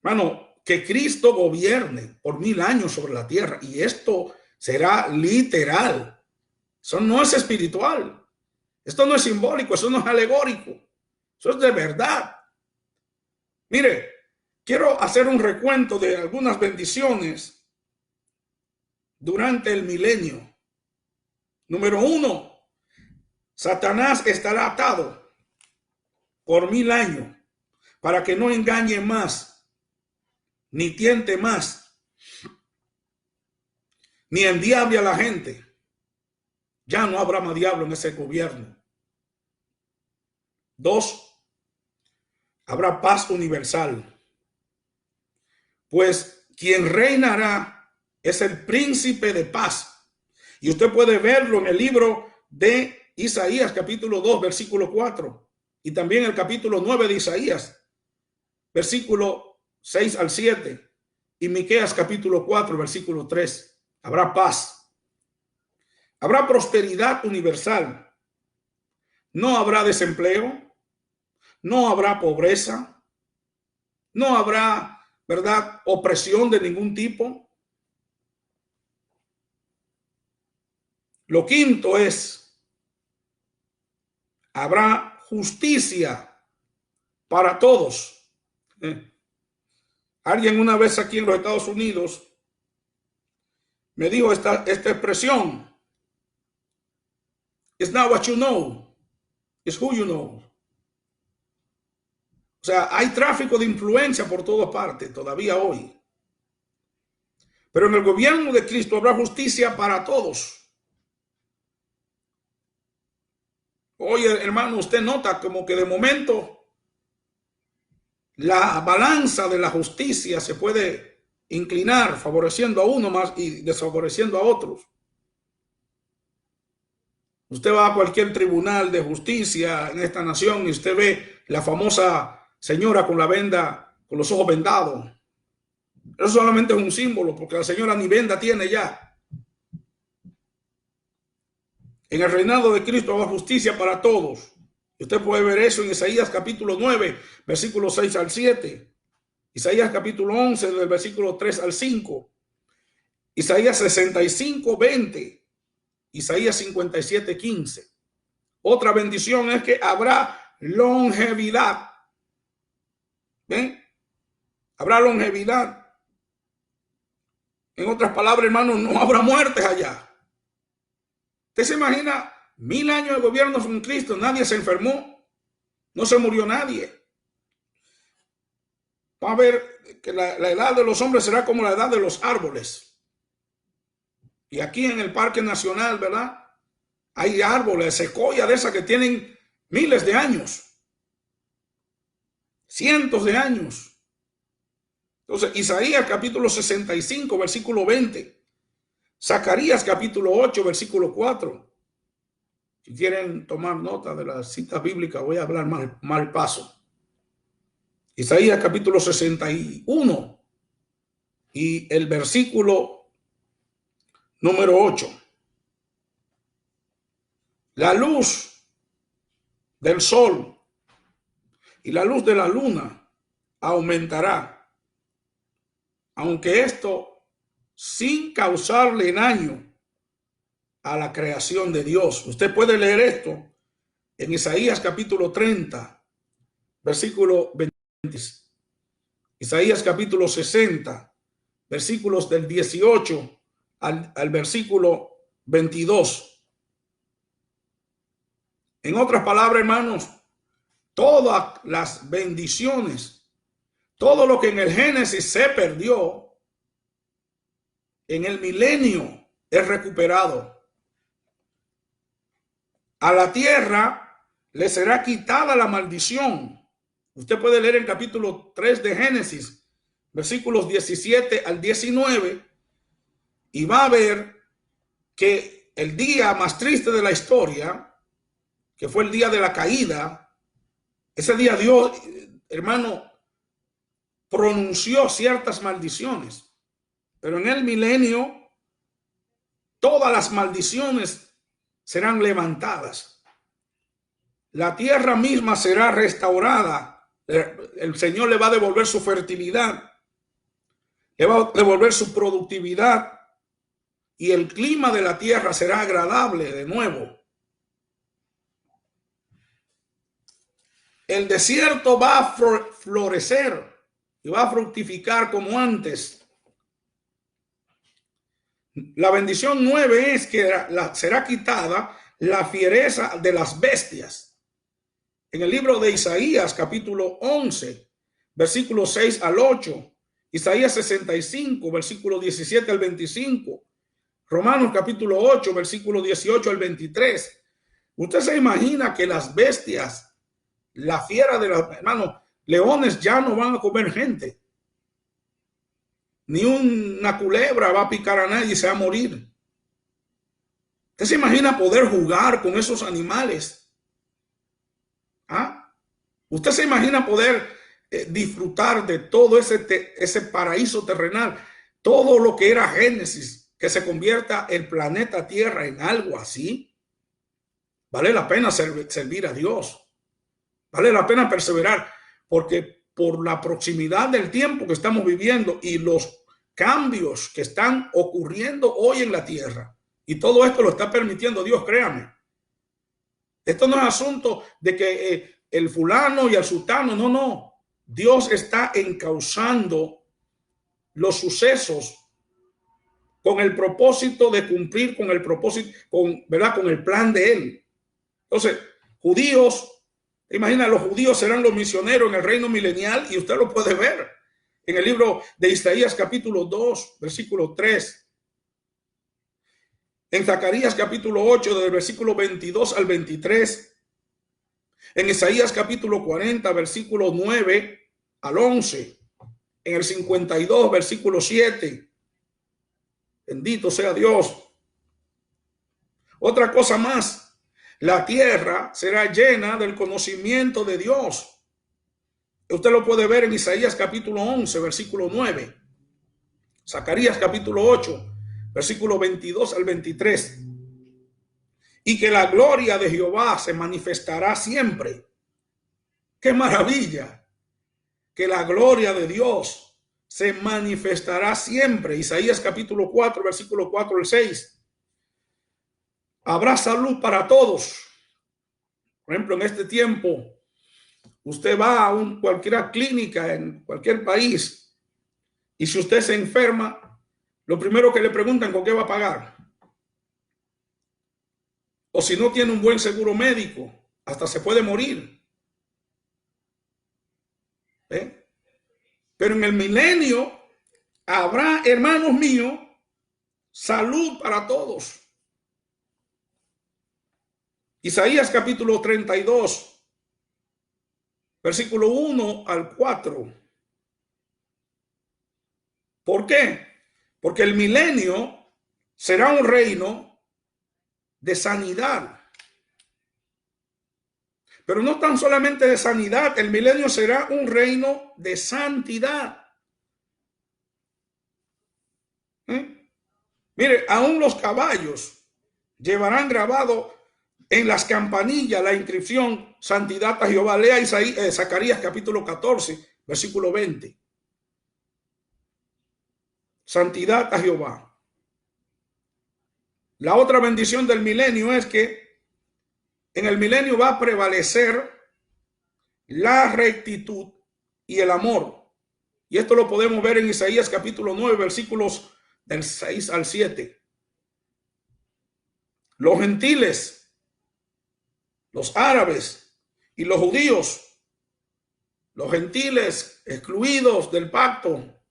Hermano, que Cristo gobierne por 1000 años sobre la tierra, y esto será literal. Eso no es espiritual, esto no es simbólico, eso no es alegórico, eso es de verdad. Mire, quiero hacer un recuento de algunas bendiciones durante el milenio. Número 1, Satanás estará atado por 1000 años para que no engañe más, ni tiente más, ni endiable a la gente. Ya no habrá más diablo en ese gobierno. 2, habrá paz universal, pues quien reinará es el príncipe de paz. Y usted puede verlo en el libro de Isaías, capítulo 2, versículo 4, y también el capítulo 9 de Isaías, versículo 6 al 7, y Miqueas, capítulo 4, versículo 3. Habrá paz, habrá prosperidad universal, no habrá desempleo, no habrá pobreza, no habrá, ¿verdad?, opresión de ningún tipo. Lo quinto es, habrá justicia para todos. Alguien una vez aquí en los Estados Unidos me dijo esta expresión: it's not what you know, it's who you know. O sea, hay tráfico de influencia por todas partes todavía hoy. Pero en el gobierno de Cristo habrá justicia para todos. Oye, hermano, usted nota como que de momento la balanza de la justicia se puede inclinar, favoreciendo a uno más y desfavoreciendo a otros. Usted va a cualquier tribunal de justicia en esta nación y usted ve la famosa señora con la venda, con los ojos vendados. Eso solamente es un símbolo, porque la señora ni venda tiene ya. En el reinado de Cristo habrá justicia para todos. Usted puede ver eso en Isaías capítulo 9, versículos 6 al 7. Isaías capítulo 11, del versículo 3 al 5. Isaías 65, 20. Isaías 57, 15. Otra bendición es que habrá longevidad. ¿Ven? Habrá longevidad. En otras palabras, hermanos, no habrá muertes allá. ¿Usted se imagina 1000 años de gobierno con Cristo? Nadie se enfermó, no se murió nadie. Va a ver que la edad de los hombres será como la edad de los árboles. Y aquí en el Parque Nacional, ¿verdad?, hay árboles, secoya de esas que tienen miles de años, cientos de años. Entonces, Isaías capítulo 65, versículo 20. Zacarías capítulo 8, versículo 4. Si quieren tomar nota de las citas bíblicas, voy a hablar mal paso. Isaías capítulo 61 y el versículo número 8. La luz del sol y la luz de la luna aumentará, aunque esto sin causarle daño a la creación de Dios. Usted puede leer esto en Isaías capítulo 30, versículo 20. Isaías capítulo 60, versículos del 18 al versículo 22. En otras palabras, hermanos, todas las bendiciones, todo lo que en el Génesis se perdió, en el milenio es recuperado. A la tierra le será quitada la maldición. Usted puede leer en capítulo 3 de Génesis, versículos 17 al 19, y va a ver que el día más triste de la historia, que fue el día de la caída, ese día Dios, hermano, pronunció ciertas maldiciones, pero en el milenio todas las maldiciones serán levantadas. La tierra misma será restaurada. El Señor le va a devolver su fertilidad, le va a devolver su productividad, y el clima de la tierra será agradable de nuevo. El desierto va a florecer y va a fructificar como antes. La bendición 9 es que será quitada la fiereza de las bestias. En el libro de Isaías, capítulo 11, versículos 6 al 8, Isaías 65, versículo 17 al 25, Romanos capítulo 8, versículo 18 al 23. Usted se imagina que las bestias, la fiera de los hermanos, leones ya no van a comer gente. Ni una culebra va a picar a nadie y se va a morir. ¿Usted se imagina poder jugar con esos animales? ¿Ah? ¿Usted se imagina poder disfrutar de todo ese paraíso terrenal? Todo lo que era Génesis, que se convierta el planeta Tierra en algo así. Vale la pena servir a Dios. Vale la pena perseverar, porque por la proximidad del tiempo que estamos viviendo y los cambios que están ocurriendo hoy en la tierra, y todo esto lo está permitiendo Dios, créame. Esto no es asunto de que el fulano y el sultano, no, no. Dios está encauzando los sucesos con el propósito de cumplir con el propósito, ¿verdad? Con el plan de él. Entonces, judíos, imagina, los judíos serán los misioneros en el reino milenial, y usted lo puede ver en el libro de Isaías capítulo 2, versículo 3. En Zacarías capítulo 8, del versículo 22 al 23. En Isaías capítulo 40, versículo 9 al 11. En el 52, versículo 7. Bendito sea Dios. Otra cosa más. La tierra será llena del conocimiento de Dios. Usted lo puede ver en Isaías capítulo 11, versículo 9. Zacarías capítulo 8, versículo 22 al 23. Y que la gloria de Jehová se manifestará siempre. ¡Qué maravilla! Que la gloria de Dios se manifestará siempre. Isaías capítulo 4, versículo 4 al 6. Habrá salud para todos. Por ejemplo, en este tiempo, usted va a cualquier clínica en cualquier país, y si usted se enferma, lo primero que le preguntan, ¿con qué va a pagar? O si no tiene un buen seguro médico, hasta se puede morir. Pero en el milenio habrá, hermanos míos, salud para todos. Isaías capítulo 32, versículo 1 al 4. ¿Por qué? Porque el milenio será un reino de sanidad. Pero no tan solamente de sanidad, el milenio será un reino de santidad. Mire, aún los caballos llevarán grabado en las campanillas la inscripción santidad a Jehová. Lea Isaías, Zacarías capítulo 14, versículo 20. Santidad a Jehová. La otra bendición del milenio es que en el milenio va a prevalecer la rectitud y el amor. Y esto lo podemos ver en Isaías capítulo 9, versículos del 6 al 7. Los gentiles, los árabes y los judíos, los gentiles excluidos del pacto,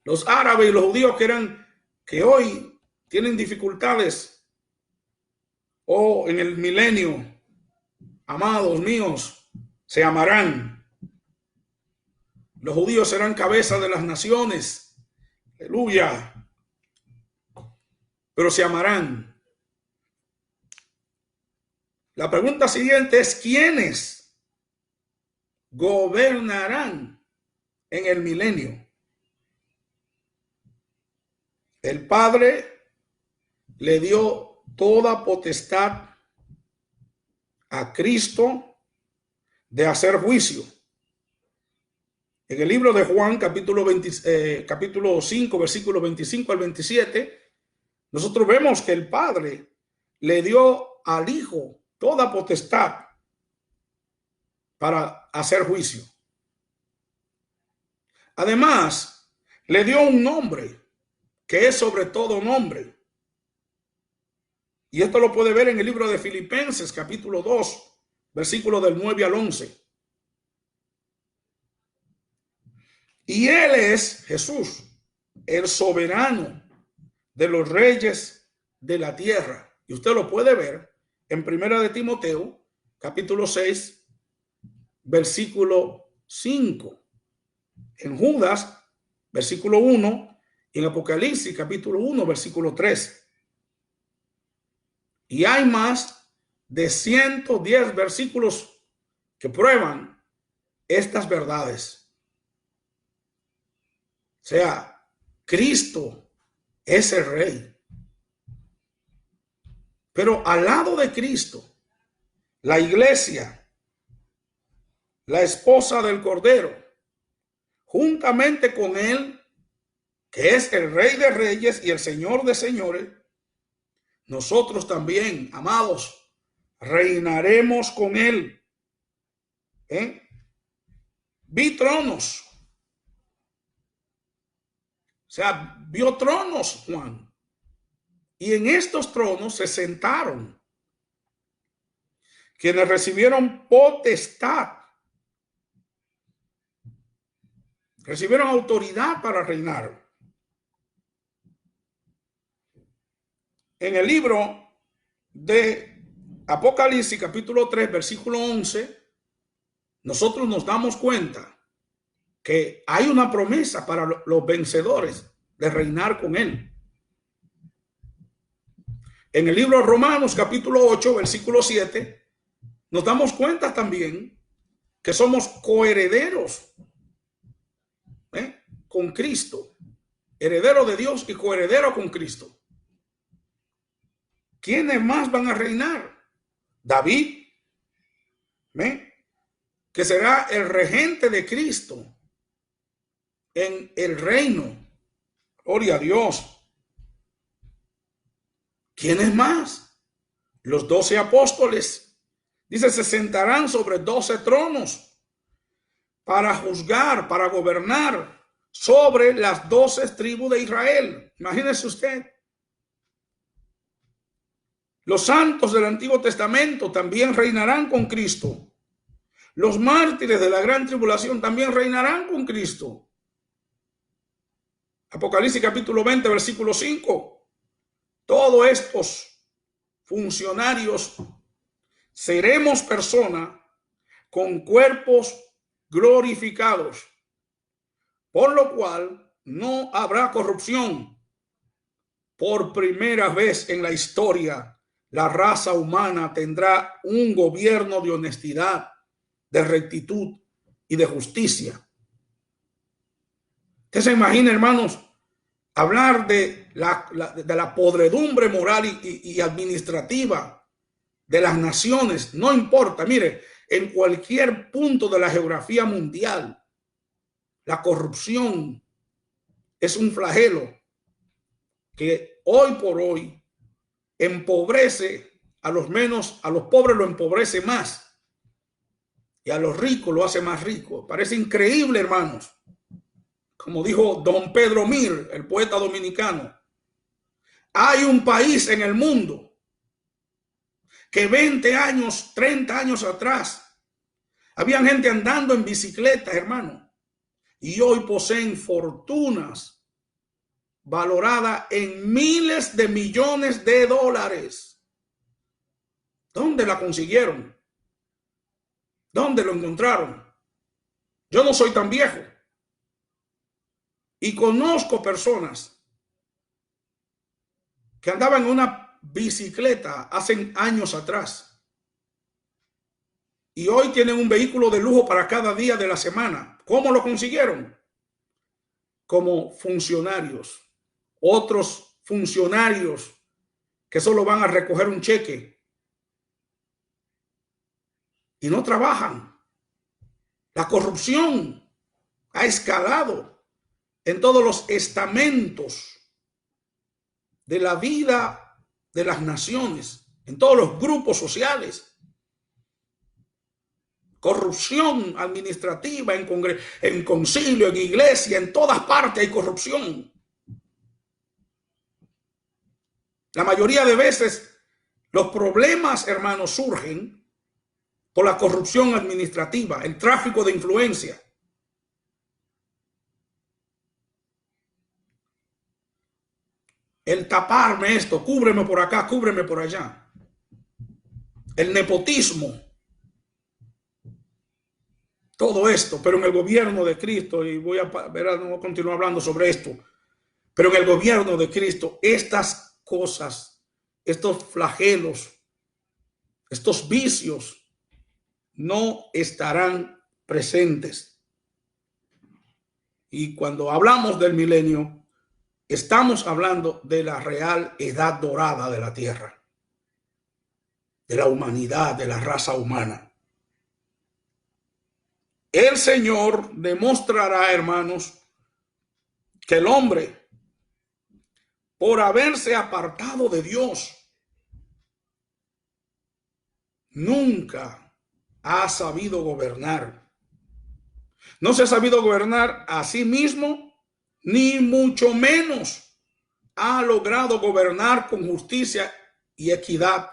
los árabes y los judíos que eran que hoy tienen dificultades o en el milenio, amados míos, se amarán. Los judíos serán cabeza de las naciones. Aleluya. Pero se amarán. La pregunta siguiente es: ¿quiénes gobernarán en el milenio? El Padre le dio toda potestad a Cristo de hacer juicio. En el libro de Juan, capítulo 5, versículos 25 al 27, nosotros vemos que el Padre le dio al Hijo toda potestad para hacer juicio. Además, le dio un nombre que es sobre todo nombre. Y esto lo puede ver en el libro de Filipenses, capítulo 2, versículo del 9 al 11. Y Él es Jesús, el soberano de los reyes de la tierra. Y usted lo puede ver en Primera de Timoteo, capítulo 6, versículo 5. En Judas, versículo 1. Y en Apocalipsis, capítulo 1, versículo 3. Y hay más de 110 versículos que prueban estas verdades. O sea, Cristo es el Rey. Pero al lado de Cristo, la iglesia, la esposa del Cordero, juntamente con Él, que es el Rey de Reyes y el Señor de Señores, nosotros también, amados, reinaremos con Él. Vi tronos. O sea, vio tronos, Juan. Y en estos tronos se sentaron quienes recibieron potestad, recibieron autoridad para reinar. En el libro de Apocalipsis, capítulo 3, versículo 11, nosotros nos damos cuenta que hay una promesa para los vencedores de reinar con Él. En el libro de Romanos, capítulo 8, versículo 7, nos damos cuenta también que somos coherederos con Cristo, heredero de Dios y coheredero con Cristo. ¿Quiénes más van a reinar? David, que será el regente de Cristo en el reino. Gloria a Dios. ¿Quiénes más? Los 12 apóstoles. Dice, se sentarán sobre 12 tronos para juzgar, para gobernar sobre las 12 tribus de Israel. Imagínese usted. Los santos del Antiguo Testamento también reinarán con Cristo. Los mártires de la gran tribulación también reinarán con Cristo. Apocalipsis capítulo 20, versículo 5. Todos estos funcionarios seremos personas con cuerpos glorificados, por lo cual no habrá corrupción. Por primera vez en la historia, la raza humana tendrá un gobierno de honestidad, de rectitud y de justicia. ¿Usted se imagina, hermanos, hablar de la podredumbre moral y administrativa de las naciones? No importa, mire, en cualquier punto de la geografía mundial, la corrupción es un flagelo que hoy por hoy empobrece a los pobres lo empobrece más y a los ricos lo hace más rico. Parece increíble, hermanos. Como dijo don Pedro Mir, el poeta dominicano, hay un país en el mundo que 20 años, 30 años atrás, habían gente andando en bicicleta, hermano, y hoy poseen fortunas valorada en miles de millones de dólares. ¿Dónde la consiguieron? ¿Dónde lo encontraron? Yo no soy tan viejo y conozco personas que andaban en una bicicleta hace años atrás y hoy tienen un vehículo de lujo para cada día de la semana. ¿Cómo lo consiguieron? Como funcionarios. Otros funcionarios que solo van a recoger un cheque y no trabajan. La corrupción ha escalado en todos los estamentos de la vida de las naciones, en todos los grupos sociales. Corrupción administrativa en concilio, en iglesia, en todas partes hay corrupción. La mayoría de veces los problemas, hermanos, surgen por la corrupción administrativa, el tráfico de influencia. El taparme esto, cúbreme por acá, cúbreme por allá. El nepotismo. Todo esto, pero en el gobierno de Cristo, y voy a continuar hablando sobre esto, pero en el gobierno de Cristo, estas cosas, estos flagelos, estos vicios, no estarán presentes. Y cuando hablamos del milenio, estamos hablando de la real edad dorada de la tierra, de la humanidad, de la raza humana. El Señor demostrará, hermanos, que el hombre, por haberse apartado de Dios, nunca ha sabido gobernar. No se ha sabido gobernar a sí mismo, ni mucho menos ha logrado gobernar con justicia y equidad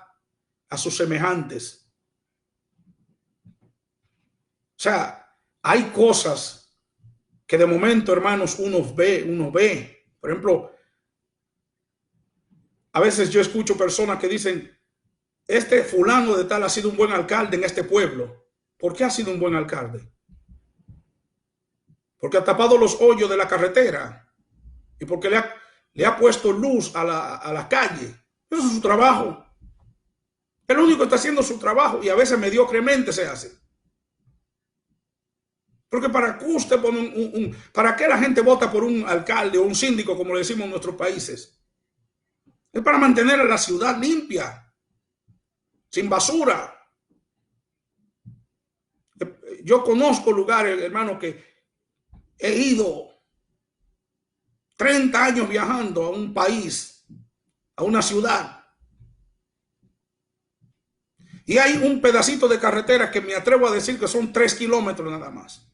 a sus semejantes. O sea, hay cosas que de momento, hermanos, uno ve. Por ejemplo, a veces yo escucho personas que dicen, este fulano de tal ha sido un buen alcalde en este pueblo. ¿Por qué ha sido un buen alcalde? Porque ha tapado los hoyos de la carretera y porque le ha puesto luz a la calle. Eso es su trabajo. El único que está haciendo su trabajo y a veces mediocremente se hace. Porque para que usted pone ¿para qué la gente vota por un alcalde o un síndico, como le decimos en nuestros países? Es para mantener a la ciudad limpia, sin basura. Yo conozco lugares, hermano, que he ido 30 años viajando a un país, a una ciudad, y hay un pedacito de carretera que me atrevo a decir que son 3 kilómetros nada más,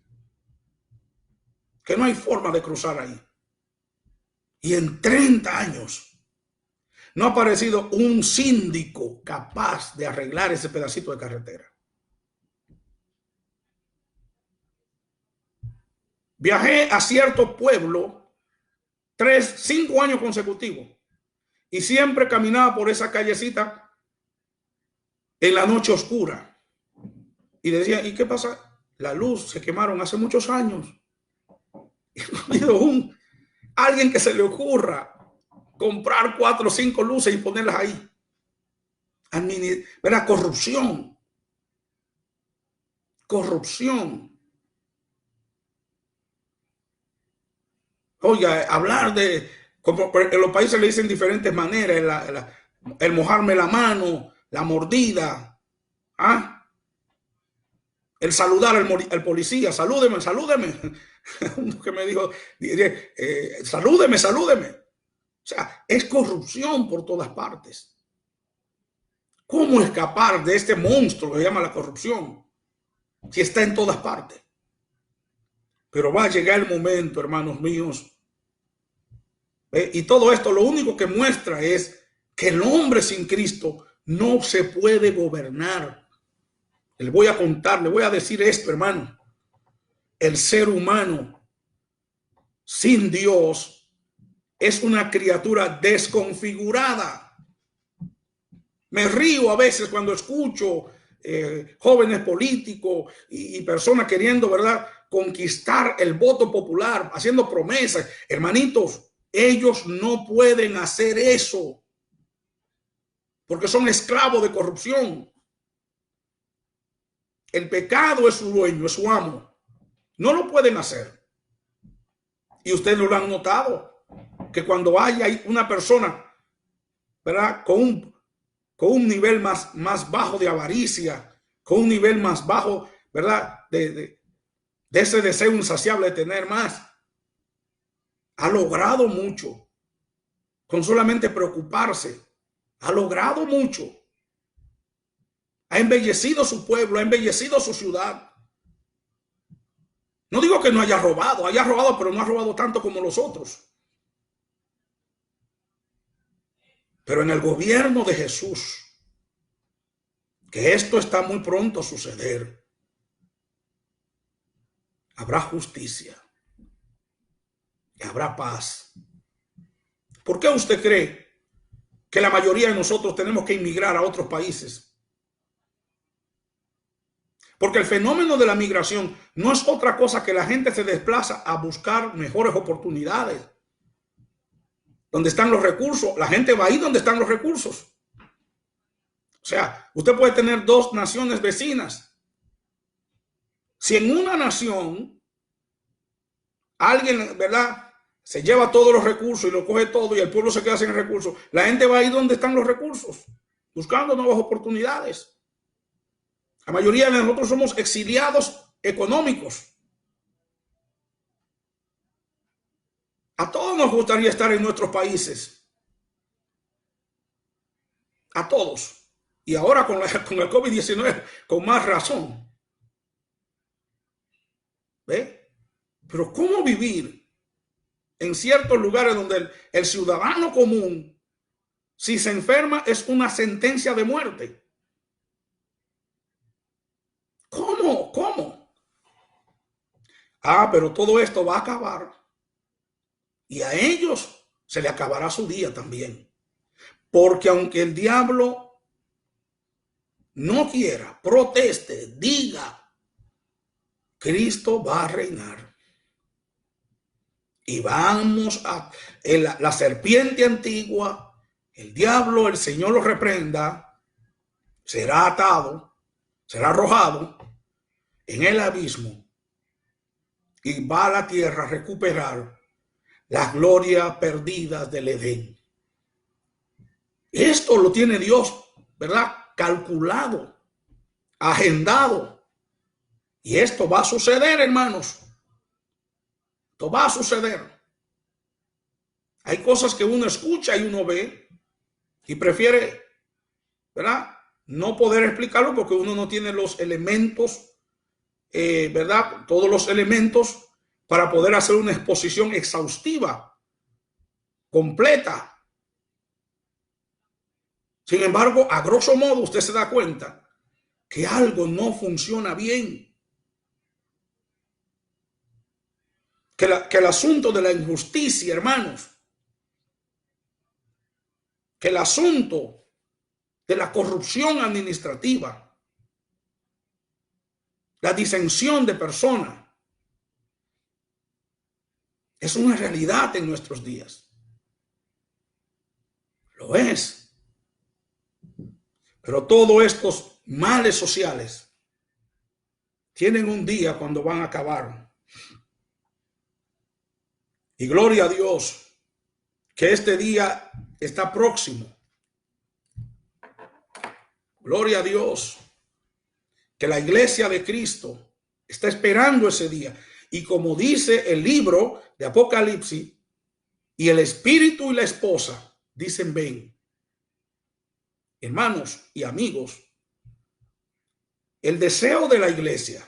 que no hay forma de cruzar ahí. Y en 30 años no ha aparecido un síndico capaz de arreglar ese pedacito de carretera. Viajé a cierto pueblo 5 años consecutivos y siempre caminaba por esa callecita en la noche oscura y decía, ¿y qué pasa? La luz se quemaron hace muchos años. Y no ha habido alguien que se le ocurra comprar 4 o 5 luces y ponerlas ahí. ¿Verdad? Corrupción. Oiga, hablar de, como en los países le dicen diferentes maneras, el mojarme la mano, la mordida, el saludar al policía, salúdeme. Uno que me dijo, salúdeme. O sea, es corrupción por todas partes. ¿Cómo escapar de este monstruo que se llama la corrupción? Si está en todas partes. Pero va a llegar el momento, hermanos míos, y todo esto lo único que muestra es que el hombre sin Cristo no se puede gobernar. Le voy a contar, le voy a decir esto, hermano. El ser humano sin Dios es una criatura desconfigurada. Me río a veces cuando escucho jóvenes políticos y personas queriendo, ¿verdad?, conquistar el voto popular, haciendo promesas. Hermanitos, ellos no pueden hacer eso porque son esclavos de corrupción. El pecado es su dueño, es su amo. No lo pueden hacer. Y ustedes lo han notado, que cuando hay una persona, ¿verdad?, con un nivel más bajo de avaricia, con un nivel más bajo, ¿verdad?, de ese deseo insaciable de tener más, ha logrado mucho con solamente preocuparse. Ha logrado mucho. Ha embellecido su pueblo, ha embellecido su ciudad. No digo que no haya robado, pero no ha robado tanto como los otros. Pero en el gobierno de Jesús, que esto está muy pronto a suceder, habrá justicia y habrá paz. ¿Por qué usted cree que la mayoría de nosotros tenemos que emigrar a otros países? Porque el fenómeno de la migración no es otra cosa que la gente se desplaza a buscar mejores oportunidades. Donde están los recursos, la gente va ahí donde están los recursos. O sea, usted puede tener dos naciones vecinas. Si en una nación alguien, ¿verdad?, se lleva todos los recursos y lo coge todo y el pueblo se queda sin recursos, la gente va ahí donde están los recursos, buscando nuevas oportunidades. La mayoría de nosotros somos exiliados económicos. A todos nos gustaría estar en nuestros países. A todos. Y ahora con el COVID-19, con más razón. ¿Ve? Pero ¿cómo vivir en ciertos lugares donde el ciudadano común, si se enferma, es una sentencia de muerte? ¿Cómo? Pero todo esto va a acabar. Y a ellos se le acabará su día también. Porque aunque el diablo no quiera, proteste, diga, Cristo va a reinar. Y vamos a la serpiente antigua, el diablo, el Señor lo reprenda, será atado, será arrojado en el abismo y va a la tierra a recuperar las glorias perdidas del Edén. Esto lo tiene Dios, ¿verdad?, calculado, agendado. Y esto va a suceder, hermanos. Esto va a suceder. Hay cosas que uno escucha y uno ve y prefiere, ¿verdad?, no poder explicarlo porque uno no tiene los elementos, ¿verdad?, todos los elementos para poder hacer una exposición exhaustiva, completa. Sin embargo, a grosso modo, usted se da cuenta que algo no funciona bien. Que el asunto de la injusticia, hermanos, que el asunto de la corrupción administrativa, la disensión de personas, es una realidad en nuestros días. Lo es. Pero todos estos males sociales tienen un día cuando van a acabar. Y gloria a Dios que este día está próximo. Gloria a Dios que la iglesia de Cristo está esperando ese día. Y como dice el libro de Apocalipsis, y el espíritu y la esposa dicen ven. Hermanos y amigos, el deseo de la iglesia,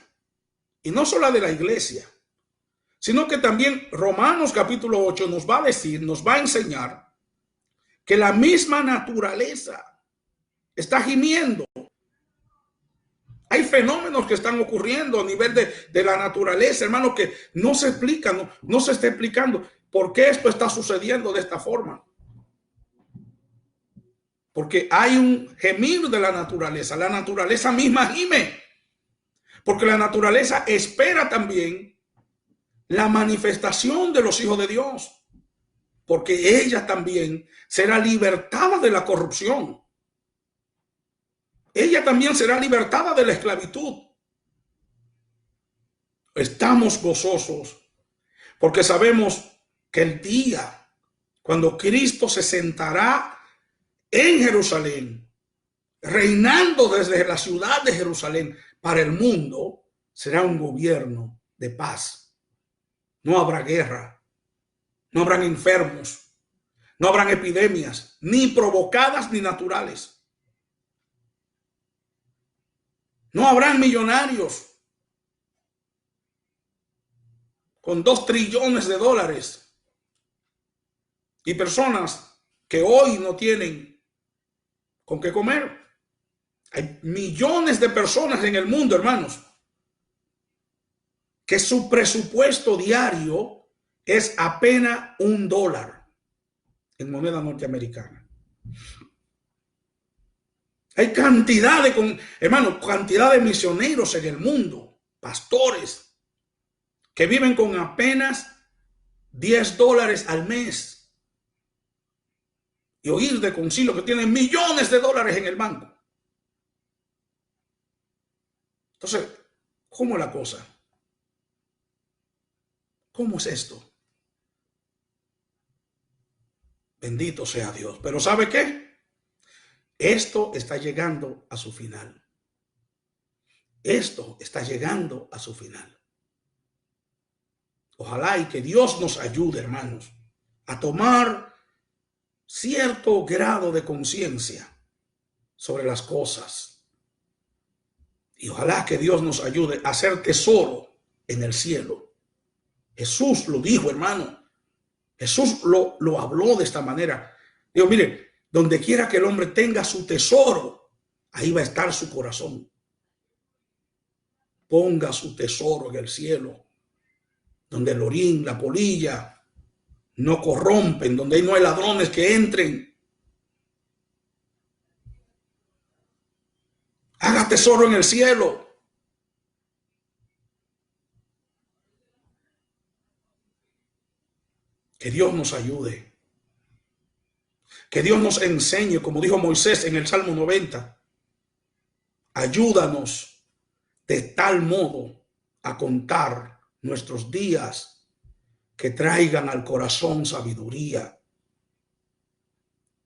y no solo de la iglesia, sino que también Romanos capítulo 8 nos va a decir, nos va a enseñar que la misma naturaleza está gimiendo. Hay fenómenos que están ocurriendo a nivel de la naturaleza, hermano, que no se explican, no se está explicando. ¿Por qué esto está sucediendo de esta forma? Porque hay un gemir de la naturaleza. La naturaleza misma gime. Porque la naturaleza espera también la manifestación de los hijos de Dios. Porque ella también será libertada de la corrupción. Ella también será libertada de la esclavitud. Estamos gozosos porque sabemos que el día cuando Cristo se sentará en Jerusalén, reinando desde la ciudad de Jerusalén para el mundo, será un gobierno de paz. No habrá guerra, no habrán enfermos, no habrán epidemias, ni provocadas ni naturales. No habrán millonarios con 2 trillones de dólares y personas que hoy no tienen con qué comer. Hay millones de personas en el mundo, hermanos, que su presupuesto diario es apenas $1 en moneda norteamericana. Hay cantidad de, hermano, cantidad de misioneros en el mundo, pastores, que viven con apenas $10 al mes. Y oír de concilio que tienen millones de dólares en el banco. Entonces, ¿cómo es la cosa? ¿Cómo es esto? Bendito sea Dios. Pero ¿sabe qué? Esto está llegando a su final. Esto está llegando a su final. Ojalá y que Dios nos ayude, hermanos, a tomar cierto grado de conciencia sobre las cosas. Y ojalá que Dios nos ayude a hacer tesoro en el cielo. Jesús lo dijo, hermano. Jesús lo habló de esta manera. Digo, mire, donde quiera que el hombre tenga su tesoro, ahí va a estar su corazón. Ponga su tesoro en el cielo, donde el orín, la polilla no corrompen, donde no hay ladrones que entren. Haga tesoro en el cielo. Que Dios nos ayude. Que Dios nos enseñe, como dijo Moisés en el Salmo 90. Ayúdanos de tal modo a contar nuestros días que traigan al corazón sabiduría.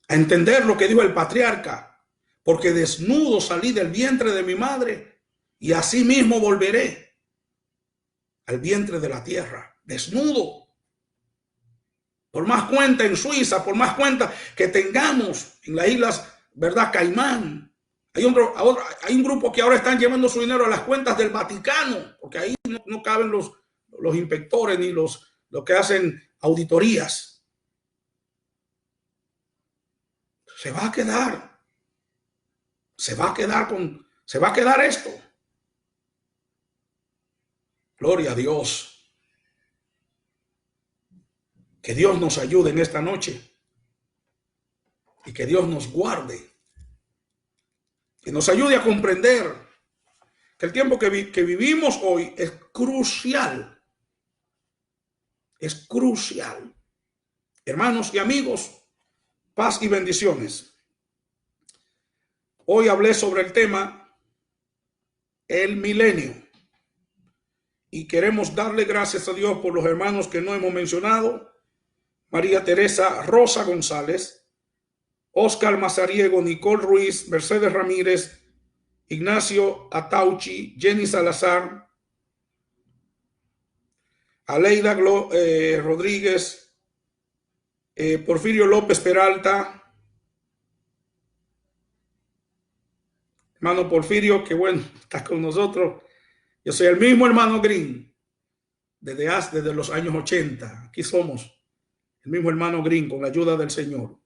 A entender lo que dijo el patriarca, porque desnudo salí del vientre de mi madre y así mismo volveré al vientre de la tierra, desnudo. Por más cuenta en Suiza, por más cuenta que tengamos en las islas, ¿verdad? Caimán. Hay un grupo que ahora están llevando su dinero a las cuentas del Vaticano, porque ahí no caben los inspectores ni los que hacen auditorías. Se va a quedar esto. Gloria a Dios. Que Dios nos ayude en esta noche y que Dios nos guarde, que nos ayude a comprender que el tiempo que vivimos hoy es crucial. Es crucial. Hermanos y amigos, paz y bendiciones. Hoy hablé sobre el tema el milenio y queremos darle gracias a Dios por los hermanos que no hemos mencionado. María Teresa Rosa González, Oscar Mazariego, Nicole Ruiz, Mercedes Ramírez, Ignacio Atauchi, Jenny Salazar, Aleida Rodríguez, Porfirio López Peralta, hermano Porfirio, que bueno, está con nosotros. Yo soy el mismo hermano Green, desde los años 80, aquí somos. El mismo hermano Green, con la ayuda del Señor.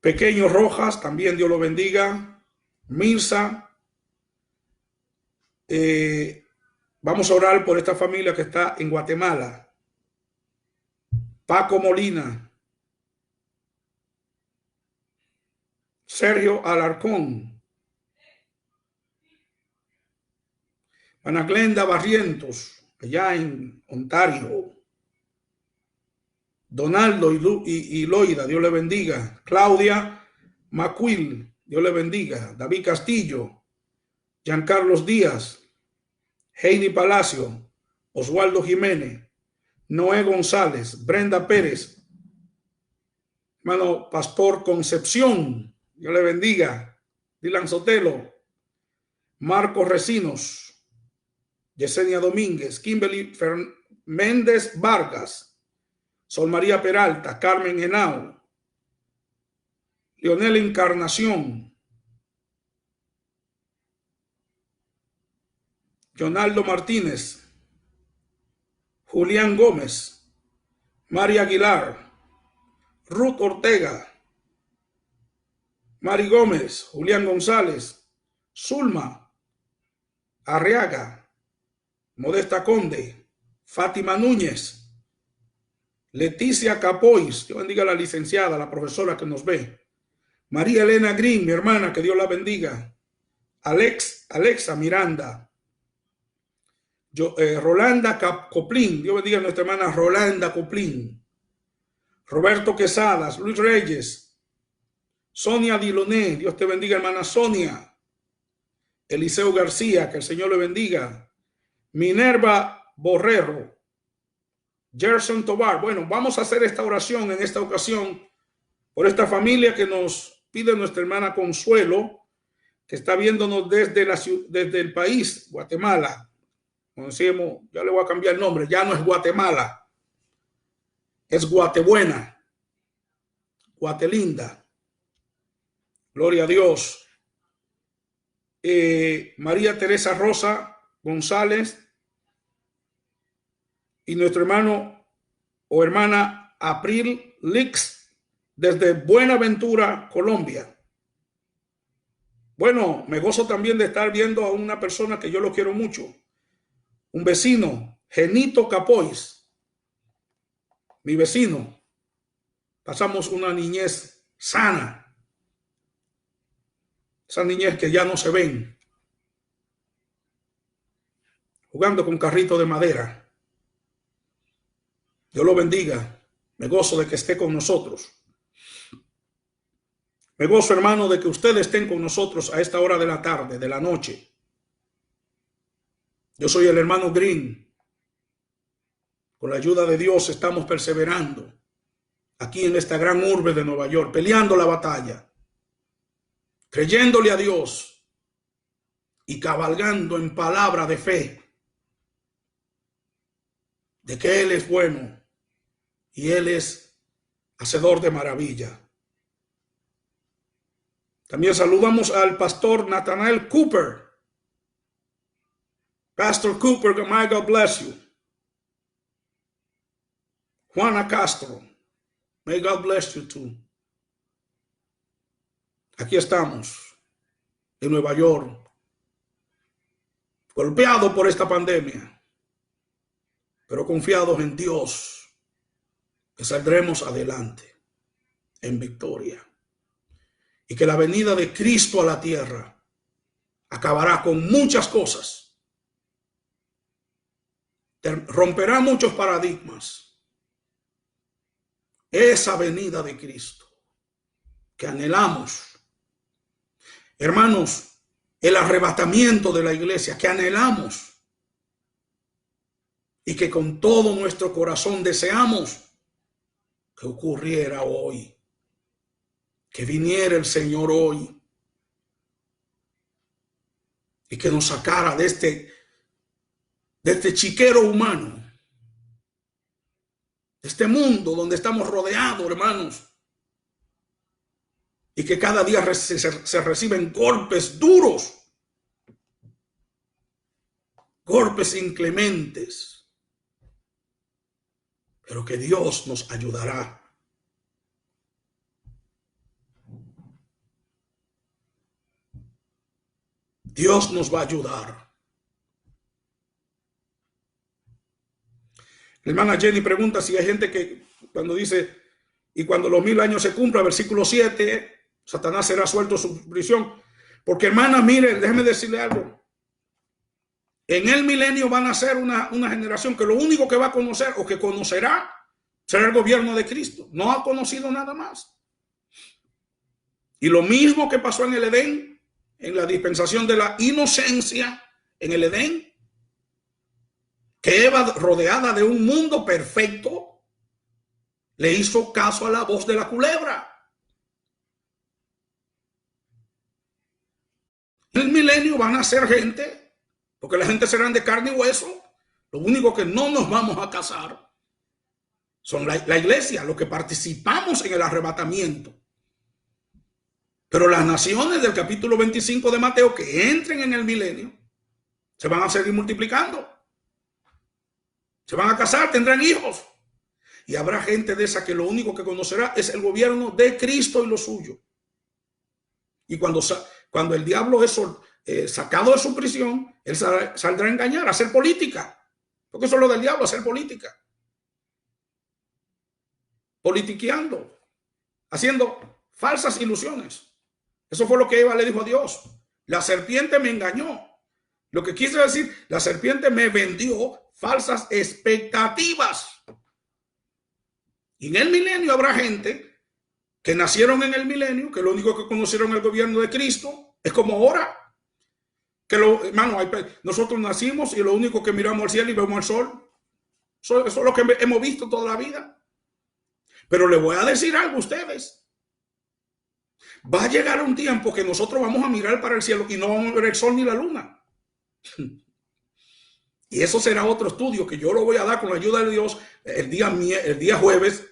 Pequeño Rojas, también Dios lo bendiga. Mirza. Vamos a orar por esta familia que está en Guatemala. Paco Molina, Sergio Alarcón, Ana Glenda Barrientos, allá en Ontario, Donaldo y Loida, Dios le bendiga, Claudia Macuil, Dios le bendiga, David Castillo, Giancarlos Díaz, Heidi Palacio, Oswaldo Jiménez, Noé González, Brenda Pérez, hermano Pastor Concepción, Dios le bendiga, Dylan Sotelo, Marcos Recinos, Yesenia Domínguez, Kimberly Méndez Vargas, Sol María Peralta, Carmen Henao, Leonel Encarnación, Jonaldo Martínez, Julián Gómez, María Aguilar, Ruth Ortega, Mari Gómez, Julián González, Zulma Arriaga, Modesta Conde, Fátima Núñez, Leticia Capois, Dios bendiga a la licenciada, la profesora que nos ve, María Elena Green, mi hermana, que Dios la bendiga, Alexa Miranda, Rolanda Coplín, Dios bendiga a nuestra hermana Rolanda Coplín, Roberto Quesadas, Luis Reyes, Sonia Diloné, Dios te bendiga, hermana Sonia, Eliseo García, que el Señor le bendiga, Minerva Borrero, Gerson Tobar. Bueno, vamos a hacer esta oración en esta ocasión por esta familia que nos pide nuestra hermana Consuelo, que está viéndonos desde el país, Guatemala. Como decimos, ya le voy a cambiar el nombre, ya no es Guatemala, es Guatebuena, Guatelinda. Gloria a Dios. María Teresa Rosa González y nuestro hermano o hermana April Lix desde Buenaventura, Colombia. Bueno, me gozo también de estar viendo a una persona que yo lo quiero mucho, un vecino, Genito Capois, mi vecino. Pasamos una niñez sana, esa niñez que ya no se ven, jugando con carrito de madera. Dios lo bendiga. Me gozo de que esté con nosotros. Me gozo, hermano, de que ustedes estén con nosotros a esta hora de la tarde, de la noche. Yo soy el hermano Green. Con la ayuda de Dios estamos perseverando aquí en esta gran urbe de Nueva York, peleando la batalla, creyéndole a Dios y cabalgando en palabra de fe de que Él es bueno y Él es hacedor de maravilla. También saludamos al pastor Nathanael Cooper. Pastor Cooper, may God bless you. Juana Castro, may God bless you too. Aquí estamos, en Nueva York, golpeado por esta pandemia, pero confiados en Dios, que saldremos adelante en victoria. Y que la venida de Cristo a la tierra acabará con muchas cosas. Romperá muchos paradigmas. Esa venida de Cristo que anhelamos. Hermanos, el arrebatamiento de la iglesia que anhelamos y que con todo nuestro corazón deseamos que ocurriera hoy. Que viniera el Señor hoy y que nos sacara de este chiquero humano, de este mundo donde estamos rodeados, hermanos, y que cada día se reciben golpes duros, golpes inclementes, pero que Dios nos ayudará. Dios nos va a ayudar. La hermana Jenny pregunta si hay gente que cuando dice, y cuando los 1000 años se cumplan, versículo 7, Satanás será suelto de su prisión. Porque, hermana, mire, déjeme decirle algo. En el milenio van a ser una generación que lo único que va a conocer o que conocerá será el gobierno de Cristo. No ha conocido nada más. Y lo mismo que pasó en el Edén, en la dispensación de la inocencia, en el Edén, que Eva, rodeada de un mundo perfecto, le hizo caso a la voz de la culebra. En el milenio van a ser gente, porque la gente será de carne y hueso. Lo único que no nos vamos a casar son la iglesia, los que participamos en el arrebatamiento. Pero las naciones del capítulo 25 de Mateo que entren en el milenio se van a seguir multiplicando. Se van a casar, tendrán hijos. Y habrá gente de esa que lo único que conocerá es el gobierno de Cristo y lo suyo. Y cuando el diablo es sacado de su prisión, él saldrá a engañar, a hacer política. Porque eso es lo del diablo, hacer política. Politiqueando, haciendo falsas ilusiones. Eso fue lo que Eva le dijo a Dios. La serpiente me engañó. Lo que quiso decir, la serpiente me vendió falsas expectativas. Y en el milenio habrá gente que nacieron en el milenio, que lo único que conocieron el gobierno de Cristo es como ahora. Que hermano, nosotros nacimos y lo único que miramos al cielo y vemos el sol. Eso es lo que hemos visto toda la vida. Pero le voy a decir algo a ustedes. Va a llegar un tiempo que nosotros vamos a mirar para el cielo y no vamos a ver el sol ni la luna. Y eso será otro estudio que yo lo voy a dar con la ayuda de Dios el día jueves.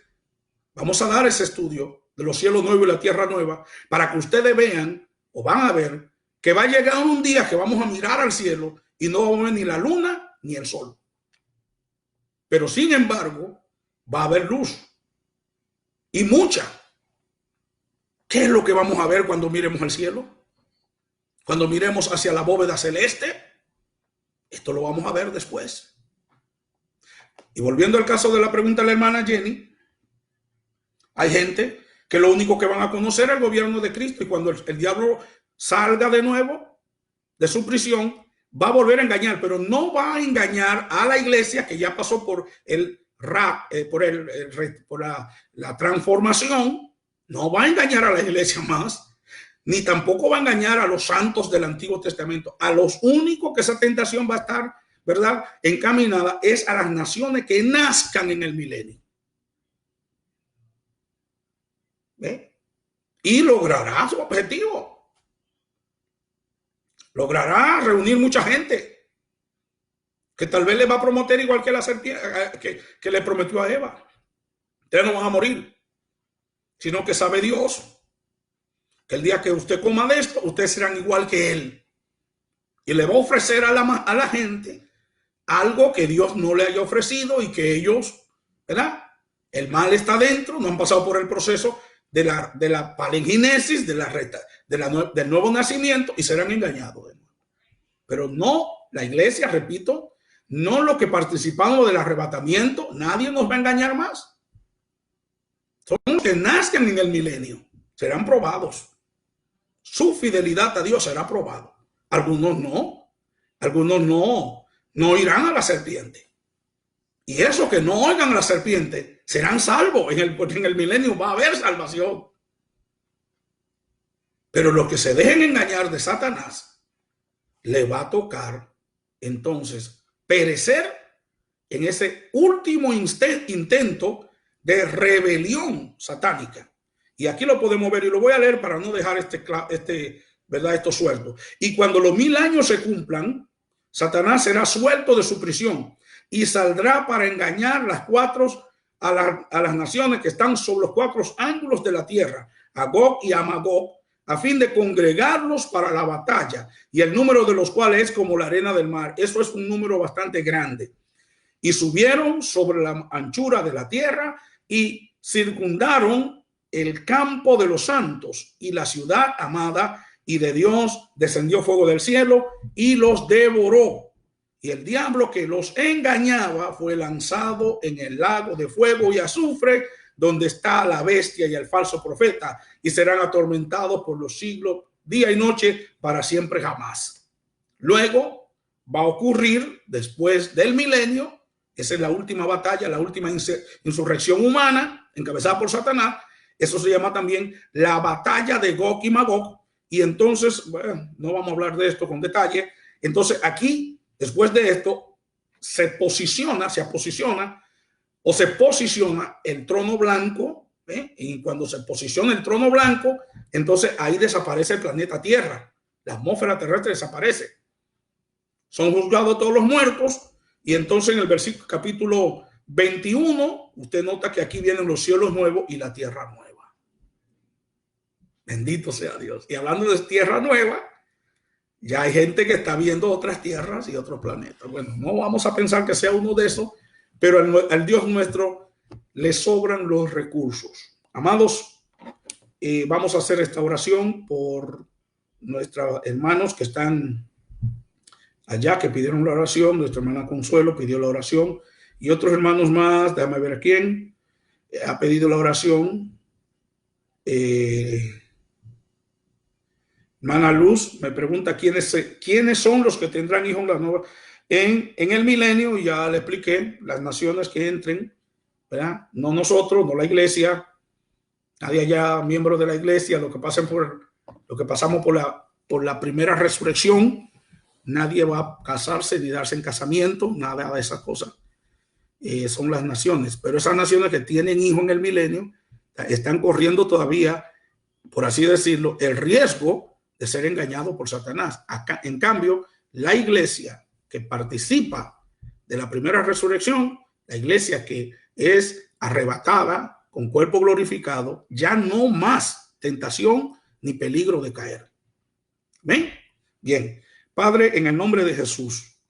Vamos a dar ese estudio de los cielos nuevos y la tierra nueva para que ustedes vean o van a ver que va a llegar un día que vamos a mirar al cielo y no vamos a ver ni la luna ni el sol. Pero sin embargo, va a haber luz y mucha. ¿Qué es lo que vamos a ver cuando miremos al cielo? Cuando miremos hacia la bóveda celeste, esto lo vamos a ver después. Y volviendo al caso de la pregunta de la hermana Jenny, hay gente que lo único que van a conocer es el gobierno de Cristo, y cuando el diablo salga de nuevo de su prisión, va a volver a engañar, pero no va a engañar a la iglesia que ya pasó por la transformación. No va a engañar a la iglesia más, ni tampoco va a engañar a los santos del Antiguo Testamento. A los únicos que esa tentación va a estar, ¿verdad?, encaminada es a las naciones que nazcan en el milenio. ¿Ve? Y logrará su objetivo. Logrará reunir mucha gente que tal vez le va a prometer igual que la serpiente que le prometió a Eva. Ustedes no van a morir, sino que sabe Dios que el día que usted coma de esto, ustedes serán igual que él. Y le va a ofrecer a la gente algo que Dios no le haya ofrecido y que ellos, ¿verdad? El mal está dentro, no han pasado por el proceso de la palingenesis, del nuevo nacimiento, y serán engañados. Pero no, la iglesia, repito, no los que participamos del arrebatamiento, nadie nos va a engañar más. Son los que nazcan en el milenio, serán probados. Su fidelidad a Dios será probada. Algunos no irán a la serpiente. Y esos que no oigan a la serpiente serán salvos. En el milenio va a haber salvación. Pero los que se dejen engañar de Satanás, le va a tocar entonces perecer en ese último intento de rebelión satánica. Y aquí lo podemos ver y lo voy a leer para no dejar esto suelto. Y cuando los 1000 años se cumplan, Satanás será suelto de su prisión y saldrá para engañar a las naciones que están sobre los 4 ángulos de la tierra, a Gog y a Magog, a fin de congregarlos para la batalla, y el número de los cuales es como la arena del mar. Eso es un número bastante grande. Y subieron sobre la anchura de la tierra y circundaron el campo de los santos y la ciudad amada, y de Dios descendió fuego del cielo y los devoró. y el diablo que los engañaba fue lanzado en el lago de fuego y azufre, donde está la bestia y el falso profeta, y serán atormentados por los siglos, día y noche, para siempre jamás. Luego va a ocurrir, después del milenio, esa es la última batalla, la última insurrección humana, encabezada por Satanás. Eso se llama también la batalla de Gog y Magog. Y entonces, bueno, no vamos a hablar de esto con detalle. Entonces aquí, después de esto, se posiciona el trono blanco. Y cuando se posiciona el trono blanco, entonces ahí desaparece el planeta Tierra. La atmósfera terrestre desaparece. Son juzgados todos los muertos. Y entonces en el versículo capítulo 21, usted nota que aquí vienen los cielos nuevos y la tierra nueva. Bendito sea Dios. Y hablando de tierra nueva, ya hay gente que está viendo otras tierras y otros planetas. Bueno, no vamos a pensar que sea uno de esos, pero al Dios nuestro le sobran los recursos. Amados, vamos a hacer esta oración por nuestros hermanos que están allá, que pidieron la oración. Nuestra hermana Consuelo pidió la oración y otros hermanos más, déjame ver a quién ha pedido la oración. Hermana Luz me pregunta quiénes son los que tendrán hijos en el milenio. Ya le expliqué las naciones que entren, ¿verdad? No nosotros, no la iglesia, nadie allá miembro de la iglesia, lo que pasamos por la primera resurrección. Nadie va a casarse ni darse en casamiento, nada de esas cosas. Son las naciones, pero esas naciones que tienen hijos en el milenio están corriendo todavía, por así decirlo, el riesgo de ser engañado por Satanás. Acá, en cambio, la iglesia que participa de la primera resurrección, la iglesia que es arrebatada con cuerpo glorificado, ya no más tentación ni peligro de caer. ¿Ven? Bien. Padre, en el nombre de Jesús,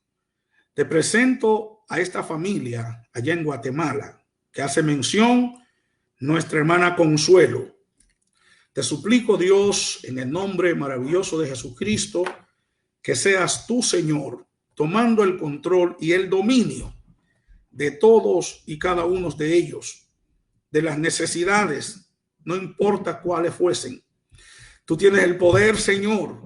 te presento a esta familia allá en Guatemala, que hace mención nuestra hermana Consuelo. Te suplico, Dios, en el nombre maravilloso de Jesucristo, que seas tú, Señor, tomando el control y el dominio de todos y cada uno de ellos, de las necesidades, no importa cuáles fuesen. Tú tienes el poder, Señor,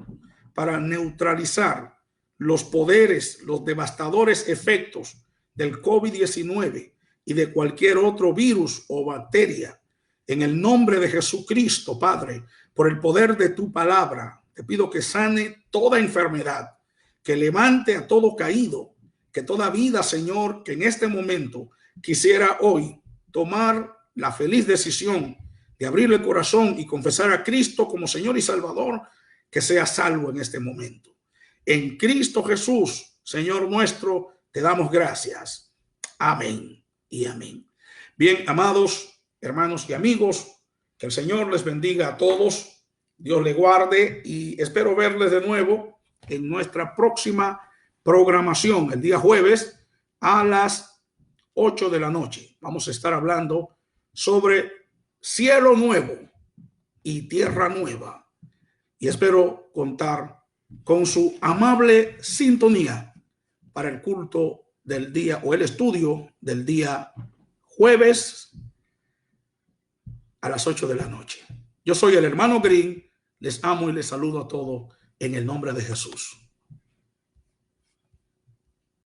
para neutralizar los poderes, los devastadores efectos del COVID-19 y de cualquier otro virus o bacteria. En el nombre de Jesucristo, Padre, por el poder de tu palabra, te pido que sane toda enfermedad, que levante a todo caído, que toda vida, Señor, que en este momento quisiera hoy tomar la feliz decisión de abrir el corazón y confesar a Cristo como Señor y Salvador, que sea salvo en este momento. En Cristo Jesús, Señor nuestro, te damos gracias. Amén y amén. Bien, amados hermanos y amigos, que el Señor les bendiga a todos, Dios les guarde y espero verles de nuevo en nuestra próxima programación el día jueves a las 8 de la noche. Vamos a estar hablando sobre cielo nuevo y tierra nueva y espero contar con su amable sintonía para el culto del día o el estudio del día jueves a las 8 de la noche. Yo soy el hermano Green, les amo y les saludo a todos en el nombre de Jesús.